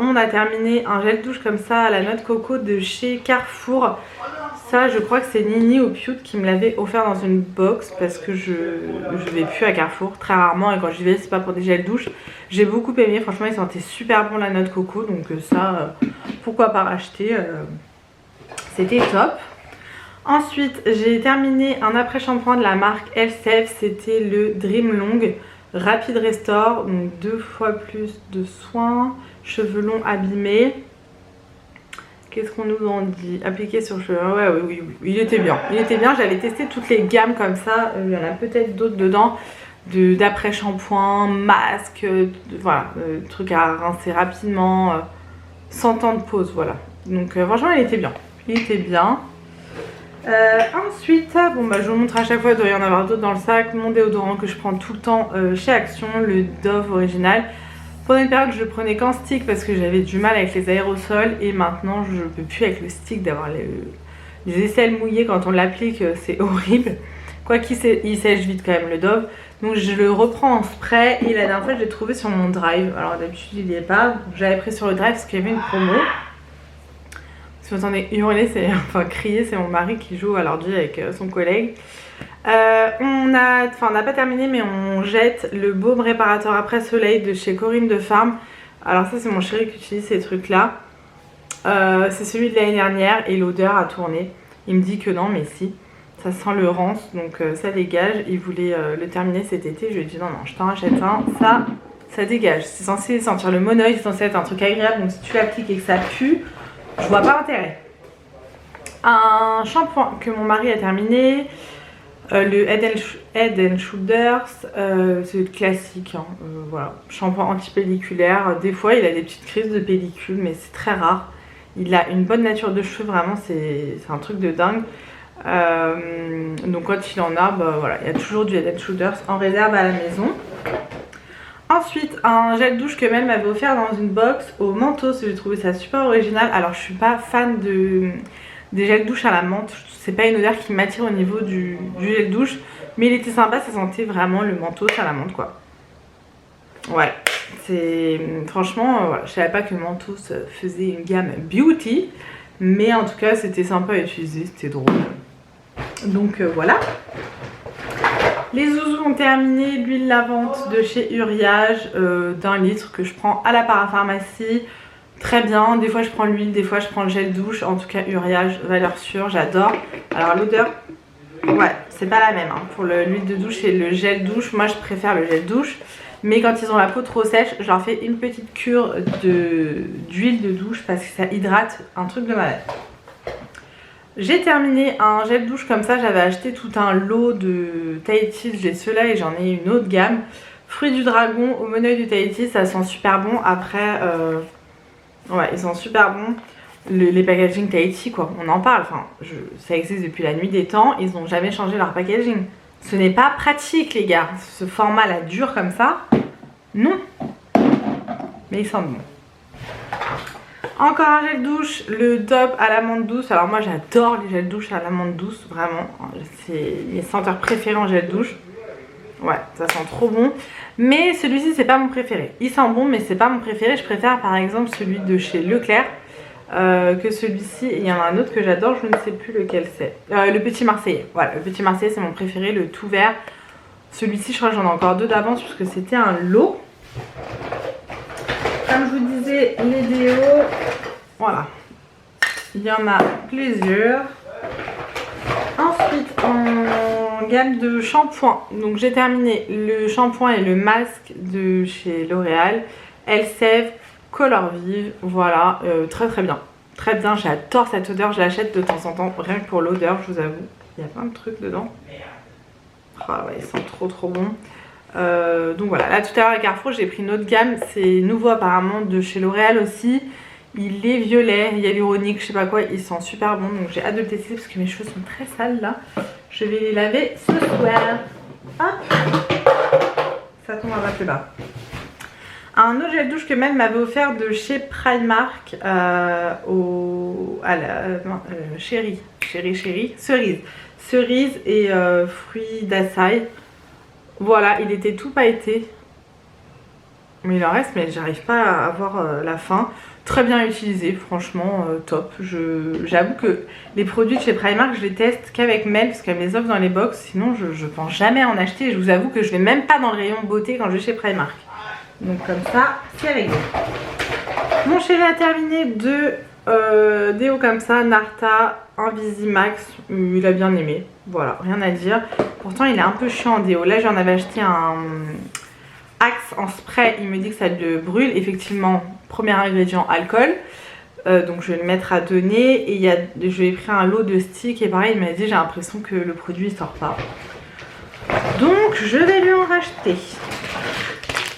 on a terminé un gel douche comme ça à la noix de coco de chez Carrefour. Ça, je crois que c'est Nini au Piute qui me l'avait offert dans une box, parce que je vais plus à Carrefour très rarement, et quand j'y vais, c'est pas pour des gels douche. J'ai beaucoup aimé, franchement, il sentait super bon la noix de coco, donc ça, pourquoi pas racheter, c'était top. Ensuite, j'ai terminé un après-shampoing de la marque Elseve, c'était le Dream Long Rapid Restore, donc 2 fois plus de soins, cheveux longs abîmés. Qu'est-ce qu'on nous en dit? Appliqué sur le cheveu. Ouais, oui, il était bien. Il était bien, j'avais testé toutes les gammes comme ça. Il y en a peut-être d'autres dedans. D'après-shampoing, masque, voilà, truc à rincer rapidement, sans temps de pause, voilà. Donc franchement, il était bien. Il était bien. Ensuite, bon bah je vous montre à chaque fois, il doit y en avoir d'autres dans le sac. Mon déodorant que je prends tout le temps chez Action, le Dove original. Pendant une période je le prenais qu'en stick parce que j'avais du mal avec les aérosols. Et maintenant je peux plus avec le stick d'avoir les aisselles mouillées quand on l'applique, c'est horrible. Quoi qu'il sèche vite quand même le Dove. Donc je le reprends en spray et la dernière fois je l'ai trouvé sur mon drive. Alors d'habitude il n'y est pas, j'avais pris sur le drive parce qu'il y avait une promo. Si vous entendez hurler, enfin crier, c'est mon mari qui joue à l'ordi avec son collègue. On n'a pas terminé, mais on jette le baume réparateur après soleil de chez Corinne de Farm. Alors ça c'est mon chéri qui utilise ces trucs là. C'est celui de l'année dernière et l'odeur a tourné. Il me dit que non, mais si. Ça sent le rance, donc ça dégage. Il voulait le terminer cet été. Je lui ai dit non, je t'en achète un. Ça dégage. C'est censé sentir le monoeil, c'est censé être un truc agréable. Donc si tu l'appliques et que ça pue, je vois pas l'intérêt. Un shampoing que mon mari a terminé, le Head & Shoulders, c'est classique, hein, voilà, shampoing antipelliculaire. Des fois il a des petites crises de pellicule, mais c'est très rare. Il a une bonne nature de cheveux, vraiment c'est un truc de dingue. Donc quand il en a, bah, voilà, il y a toujours du Head & Shoulders en réserve à la maison. Ensuite, un gel douche que Mel m'avait offert dans une box au mentos. J'ai trouvé ça super original. Alors je suis pas fan des gels douche à la menthe. C'est pas une odeur qui m'attire au niveau du gel douche. Mais il était sympa, ça sentait vraiment le mentos à la menthe quoi. Ouais, c'est franchement, voilà, je savais pas que mentos faisait une gamme beauty. Mais en tout cas c'était sympa à utiliser, c'était drôle. Donc voilà. Les zouzous ont terminé, l'huile lavante de chez Uriage d'1 litre que je prends à la parapharmacie. Très bien, des fois je prends l'huile, des fois je prends le gel douche. En tout cas Uriage, valeur sûre, j'adore. Alors l'odeur, ouais, c'est pas la même hein. Pour l'huile de douche et le gel douche, moi je préfère le gel douche. Mais quand ils ont la peau trop sèche, je leur fais une petite cure d'huile de douche parce que ça hydrate, un truc de malade. J'ai terminé un gel douche comme ça, j'avais acheté tout un lot de Tahiti, j'ai ceux-là et j'en ai une autre gamme. Fruits du dragon au monoeil du Tahiti, ça sent super bon. Après, ouais, ils sont super bons. Les packaging Tahiti, quoi, on en parle. Enfin, ça existe depuis la nuit des temps, ils n'ont jamais changé leur packaging. Ce n'est pas pratique, les gars. Ce format-là dur comme ça, non. Mais ils sentent bon. Encore un gel douche, le Dove à l'amande douce. Alors moi j'adore les gels douche à l'amande douce, vraiment. C'est mes senteurs préférées en gel douche. Ouais, ça sent trop bon. Mais celui-ci c'est pas mon préféré. Il sent bon mais c'est pas mon préféré. Je préfère par exemple celui de chez Leclerc que celui-ci. Il y en a un autre que j'adore, je ne sais plus lequel c'est. Le Petit Marseillais. Voilà, le Petit Marseillais c'est mon préféré, le tout vert. Celui-ci je crois que j'en ai encore deux d'avance puisque c'était un lot. Comme je vous disais, les déos, voilà, il y en a plusieurs. Ensuite, en gamme de shampoing, donc j'ai terminé le shampoing et le masque de chez L'Oréal, Elseve Color Vive, voilà, très très bien. Très bien, j'adore cette odeur, je l'achète de temps en temps, rien que pour l'odeur, je vous avoue. Il y a plein de trucs dedans. Ah ouais, ils sont trop trop bons. Donc voilà, là tout à l'heure à Carrefour j'ai pris une autre gamme, c'est nouveau apparemment de chez L'Oréal aussi. Il est violet, hyaluronique, je sais pas quoi, il sent super bon. Donc j'ai hâte de le tester parce que mes cheveux sont très sales là. Je vais les laver ce soir. Hop, ça tombe un peu plus bas. Un autre gel douche que Mel m'avait offert de chez Primark chéri, cerise et fruits d'açaï. Voilà, il était tout pailleté. Mais il en reste, mais j'arrive pas à avoir la fin. Très bien utilisé, franchement, top. J'avoue que les produits de chez Primark, je les teste qu'avec Mel, parce qu'elle me les offre dans les box. Sinon, je pense jamais en acheter. Je vous avoue que je vais même pas dans le rayon beauté quand je vais chez Primark. Donc comme ça, c'est réglé. Mon chéri a terminé deux déos comme ça, Narta, Invisimax. Il a bien aimé. Voilà, rien à dire. Pourtant, il est un peu chiant en déo. Là, j'en avais acheté un Axe en spray. Il me dit que ça le brûle. Effectivement, premier ingrédient, alcool. Donc, je vais le mettre à donner. Et je lui ai pris un lot de sticks. Et pareil, il m'a dit, j'ai l'impression que le produit ne sort pas. Donc, je vais lui en racheter.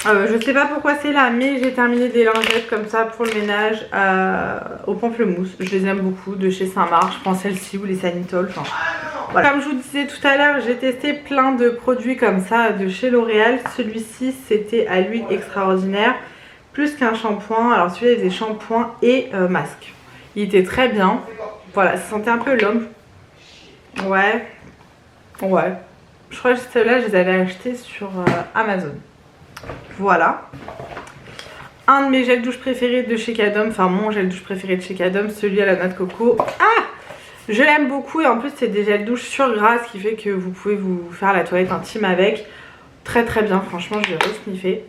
Je sais pas pourquoi c'est là, mais j'ai terminé des lingettes comme ça pour le ménage au pamplemousse. Je les aime beaucoup, de chez Saint-Marc. Je prends celle-ci ou les Sanitol. Enfin, voilà. Comme je vous disais tout à l'heure, j'ai testé plein de produits comme ça de chez L'Oréal. Celui-ci, c'était à l'huile extraordinaire, plus qu'un shampoing. Alors celui-là, il faisait shampoing et masque. Il était très bien. Voilà, ça sentait un peu l'homme. Ouais. Ouais. Je crois que ceux-là, je les avais achetés sur Amazon. Voilà. Un de mes gels douche préférés de chez Cadom. Enfin, mon gel douche préféré de chez Cadom, celui à la noix de coco. Ah! Je l'aime beaucoup et en plus, c'est des gels douche sur gras, ce qui fait que vous pouvez vous faire la toilette intime avec. Très très bien, franchement, je vais re-sniffer.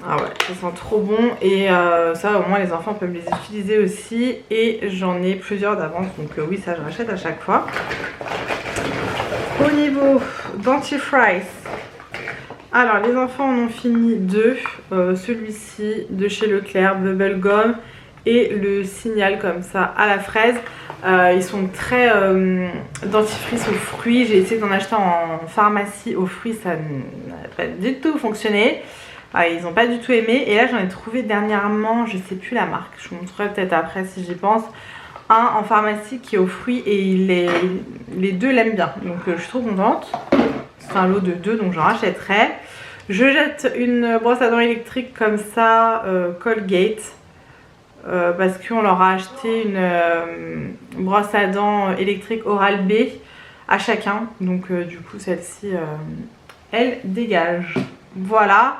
Ah ouais, ça sent trop bon et ça, au moins, les enfants peuvent les utiliser aussi. Et j'en ai plusieurs d'avance, donc oui, ça, je rachète à chaque fois. Au niveau dentifrice, alors les enfants en ont fini deux, celui-ci de chez Leclerc, Bubblegum, et le Signal comme ça à la fraise. Ils sont très dentifrice aux fruits. J'ai essayé d'en acheter en pharmacie aux fruits, ça n'a pas du tout fonctionné. Ils n'ont pas du tout aimé et là j'en ai trouvé dernièrement, je sais plus la marque, je vous montrerai peut-être après si j'y pense. Un en pharmacie qui est aux fruits et les deux l'aiment bien, donc je suis trop contente. C'est un lot de 2 donc j'en rachèterai. Je jette une brosse à dents électrique comme ça, Colgate, parce qu'on leur a acheté une brosse à dents électrique Oral-B à chacun, donc du coup celle-ci elle dégage. Voilà.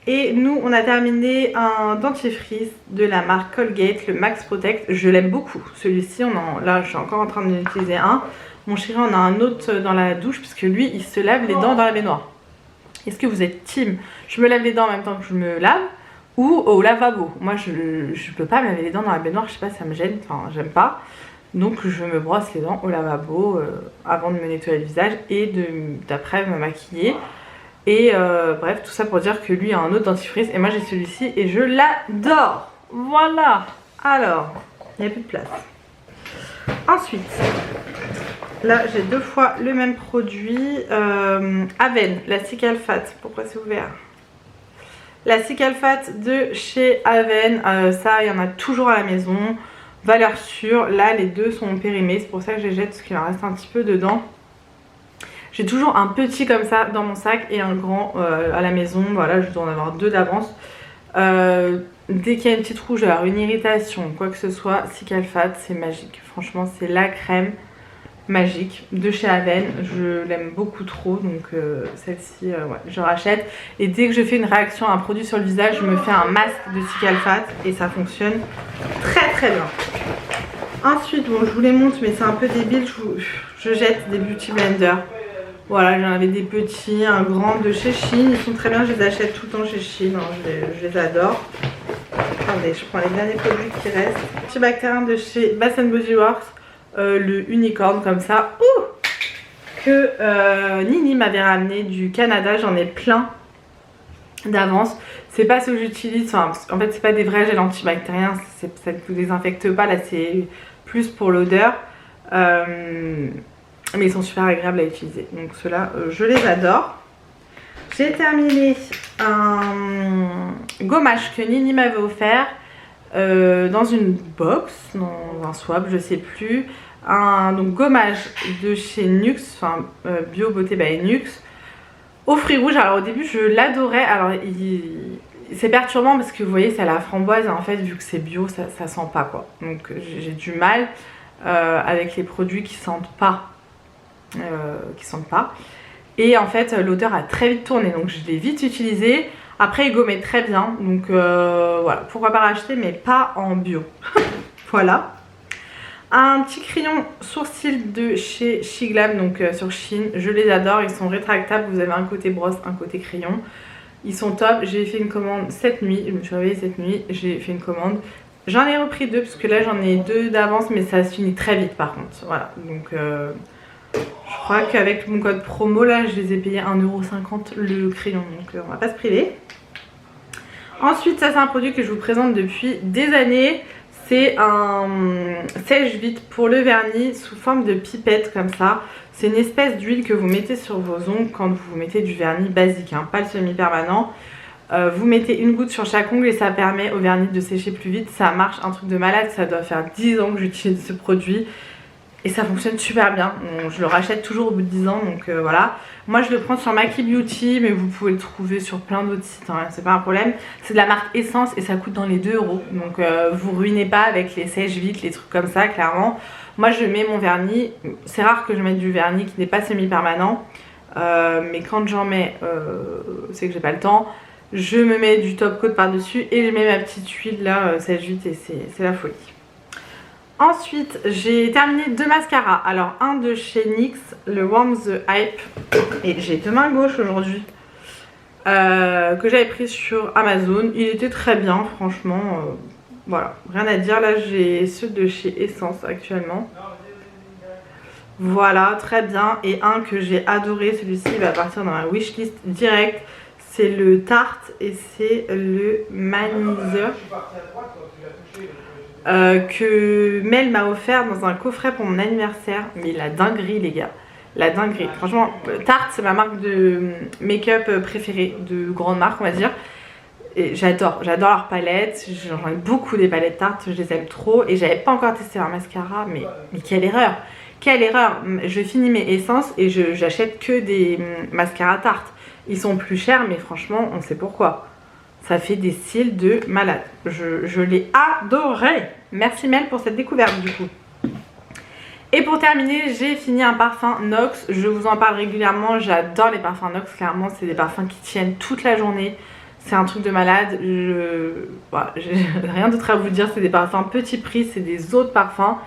Et nous on a terminé un dentifrice de la marque Colgate, le Max Protect. Je l'aime beaucoup celui-ci, là je suis encore en train d'en utiliser un. Mon chéri en a un autre dans la douche puisque lui il se lave les dents dans la baignoire. Est-ce que vous êtes team je me lave les dents en même temps que je me lave ou au lavabo? Moi je peux pas me laver les dents dans la baignoire, je sais pas, ça me gêne, enfin j'aime pas. Donc je me brosse les dents au lavabo avant de me nettoyer le visage et d'après me maquiller. Et bref, tout ça pour dire que lui a un autre dentifrice et moi j'ai celui-ci et je l'adore. Voilà. Alors, il n'y a plus de place. Ensuite, là j'ai 2 fois le même produit. Aven, la Cicalfate. Pourquoi c'est ouvert? La Cicalfate de chez Aven. Ça, il y en a toujours à la maison. Valeur sûre. Là, les deux sont périmés. C'est pour ça que je les jette parce qu'il en reste un petit peu dedans. J'ai toujours un petit comme ça dans mon sac et un grand à la maison. Voilà, je dois en avoir 2 d'avance. Dès qu'il y a une petite rougeur, une irritation, quoi que ce soit, Cicalfate, c'est magique. Franchement, c'est la crème magique de chez Aven. Je l'aime beaucoup trop, donc celle-ci, ouais, je rachète. Et dès que je fais une réaction à un produit sur le visage, je me fais un masque de Cicalfate et ça fonctionne très très bien. Ensuite, bon, je vous les montre, mais c'est un peu débile, je jette des Beauty Blender. Voilà, j'en avais des petits, un grand de chez Shein. Ils sont très bien, je les achète tout le temps chez Shein, hein, je les adore. Attendez, je prends les derniers produits qui restent. Antibactérien de chez Bath & Body Works, le unicorn comme ça. Ouh, que Nini m'avait ramené du Canada, j'en ai plein d'avance. C'est pas ce que j'utilise, enfin, en fait c'est pas des vrais gels antibactériens, ça ne vous désinfecte pas, là c'est plus pour l'odeur. Mais ils sont super agréables à utiliser. Donc ceux-là, je les adore. J'ai terminé un gommage que Nini m'avait offert dans une box, dans un swap, je sais plus. Donc gommage de chez Nuxe, enfin Bio Beauté by Nuxe, aux fruits rouges. Alors au début je l'adorais. Alors c'est perturbant parce que vous voyez c'est à la framboise et en fait vu que c'est bio ça sent pas quoi. Donc j'ai du mal avec les produits qui sentent pas. Et en fait l'odeur a très vite tourné donc je l'ai vite utilisé. Après il gommait très bien donc voilà, pourquoi pas racheter mais pas en bio. Voilà. Un petit crayon sourcil de chez Shiglam, donc sur Shein, je les adore, ils sont rétractables, vous avez un côté brosse, un côté crayon. Ils sont top, j'ai fait une commande cette nuit, je me suis réveillée cette nuit, j'ai fait une commande. J'en ai repris 2 parce que là j'en ai 2 d'avance mais ça se finit très vite par contre. Voilà, donc je crois qu'avec mon code promo là je les ai payés 1,50€ le crayon, donc on va pas se priver. Ensuite ça c'est un produit que je vous présente depuis des années. C'est un sèche-vite pour le vernis sous forme de pipette comme ça. C'est une espèce d'huile que vous mettez sur vos ongles quand vous mettez du vernis basique, hein, pas le semi-permanent. Vous mettez une goutte sur chaque ongle et ça permet au vernis de sécher plus vite. Ça marche un truc de malade, ça doit faire 10 ans que j'utilise ce produit. Et ça fonctionne super bien, donc, je le rachète toujours au bout de 10 ans, donc voilà. Moi je le prends sur Maki Beauty, mais vous pouvez le trouver sur plein d'autres sites, hein, c'est pas un problème. C'est de la marque Essence et ça coûte dans les 2 €, donc vous ruinez pas avec les sèche-vite, les trucs comme ça, clairement. Moi je mets mon vernis, c'est rare que je mette du vernis qui n'est pas semi-permanent, mais quand j'en mets, c'est que j'ai pas le temps. Je me mets du top coat par dessus et je mets ma petite huile là, sèche-vite, et c'est la folie. Ensuite, j'ai terminé 2 mascaras. Alors, un de chez NYX, le Warm the Hype. Et j'ai 2 mains gauches aujourd'hui. Que j'avais pris sur Amazon. Il était très bien, franchement. Voilà, rien à dire. Là, j'ai ceux de chez Essence actuellement. Voilà, très bien. Et un que j'ai adoré, celui-ci, il va partir dans ma wishlist direct. C'est le Tarte et c'est le Manizer. Que Mel m'a offert dans un coffret pour mon anniversaire. Mais la dinguerie les gars, la dinguerie. Franchement, Tarte c'est ma marque de make-up préférée, de grande marque on va dire. Et j'adore leurs palettes, j'en ai beaucoup des palettes Tarte, je les aime trop. Et j'avais pas encore testé leur mascara, mais quelle erreur. Quelle erreur. Je finis mes essences et j'achète que des mascaras Tarte. Ils sont plus chers mais franchement on sait pourquoi. Ça fait des cils de malade. Je l'ai adoré. Merci Mel pour cette découverte du coup. Et pour terminer, j'ai fini un parfum Nox. Je vous en parle régulièrement. J'adore les parfums Nox. Clairement, c'est des parfums qui tiennent toute la journée. C'est un truc de malade. Voilà, j'ai rien d'autre à vous dire. C'est des parfums petit prix. C'est des autres parfums.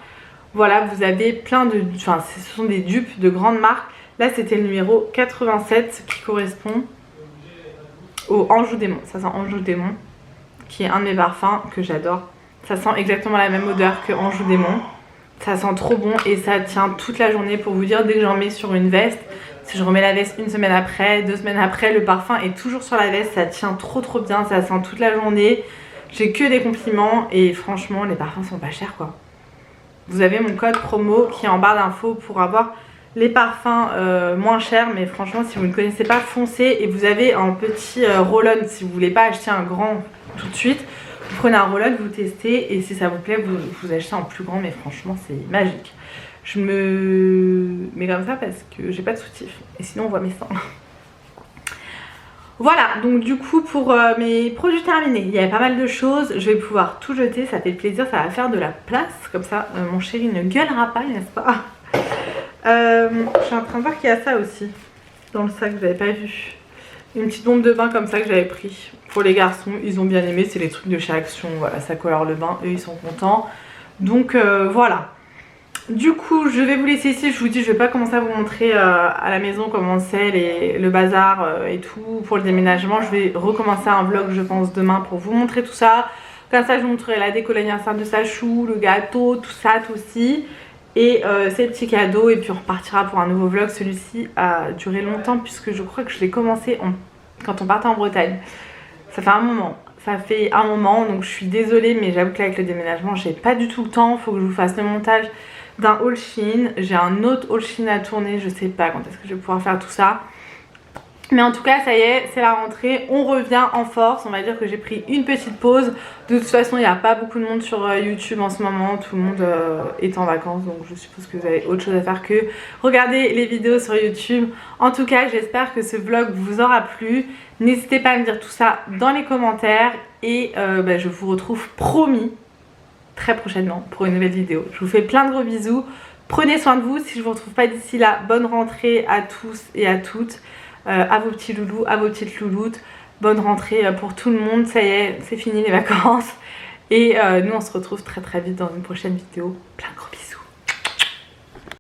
Voilà, vous avez plein de... Enfin, ce sont des dupes de grandes marques. Là, c'était le numéro 87 qui correspond au Anjou Démon. Ça sent Anjou Démon, qui est un de mes parfums que j'adore. Ça sent exactement la même odeur que Anjou Démon. Ça sent trop bon et ça tient toute la journée. Pour vous dire, dès que j'en mets sur une veste, si je remets la veste une semaine après, 2 semaines après, le parfum est toujours sur la veste. Ça tient trop bien, ça sent toute la journée. J'ai que des compliments et franchement les parfums sont pas chers quoi. Vous avez mon code promo qui est en barre d'infos pour avoir les parfums moins chers, mais franchement si vous ne connaissez pas, foncez. Et vous avez un petit roll-on si vous voulez pas acheter un grand tout de suite. Vous prenez un roll-on, vous testez et si ça vous plaît vous achetez un plus grand, mais franchement c'est magique. Je me mets comme ça parce que j'ai pas de soutif et sinon on voit mes seins. Voilà, donc du coup pour mes produits terminés, il y avait pas mal de choses, je vais pouvoir tout jeter, ça fait plaisir, ça va faire de la place, comme ça mon chéri ne gueulera pas, n'est-ce pas? Je suis en train de voir qu'il y a ça aussi dans le sac, je l'avais pas vu. Une petite bombe de bain comme ça que j'avais pris pour les garçons, ils ont bien aimé, c'est les trucs de chez Action, voilà, ça colore le bain, eux ils sont contents. Donc voilà. Du coup je vais vous laisser ici, je vous dis je vais pas commencer à vous montrer à la maison comment c'est, le bazar et tout pour le déménagement. Je vais recommencer un vlog je pense demain pour vous montrer tout ça. Comme ça je vous montrerai la déco l'anniversaire de Sachou, le gâteau, tout ça, tout aussi. Et ces petits cadeaux et puis on repartira pour un nouveau vlog. Celui-ci a duré longtemps puisque je crois que je l'ai commencé quand on partait en Bretagne. Ça fait un moment, donc je suis désolée mais j'avoue qu'avec le déménagement j'ai pas du tout le temps. Faut que je vous fasse le montage d'un haul Shein. J'ai un autre haul Shein à tourner, je sais pas quand est-ce que je vais pouvoir faire tout ça. Mais en tout cas ça y est, c'est la rentrée, on revient en force. On va dire que j'ai pris une petite pause. De toute façon il n'y a pas beaucoup de monde sur YouTube en ce moment. Tout le monde est en vacances, donc je suppose que vous avez autre chose à faire que regarder les vidéos sur YouTube. En tout cas j'espère que ce vlog vous aura plu. N'hésitez pas à me dire tout ça dans les commentaires. Et je vous retrouve promis très prochainement pour une nouvelle vidéo. Je vous fais plein de gros bisous. Prenez soin de vous. Si je ne vous retrouve pas d'ici là, bonne rentrée à tous et à toutes. À vos petits loulous, à vos petites louloutes. Bonne rentrée pour tout le monde. Ça y est, c'est fini les vacances. Et nous on se retrouve très vite dans une prochaine vidéo. Plein de gros bisous.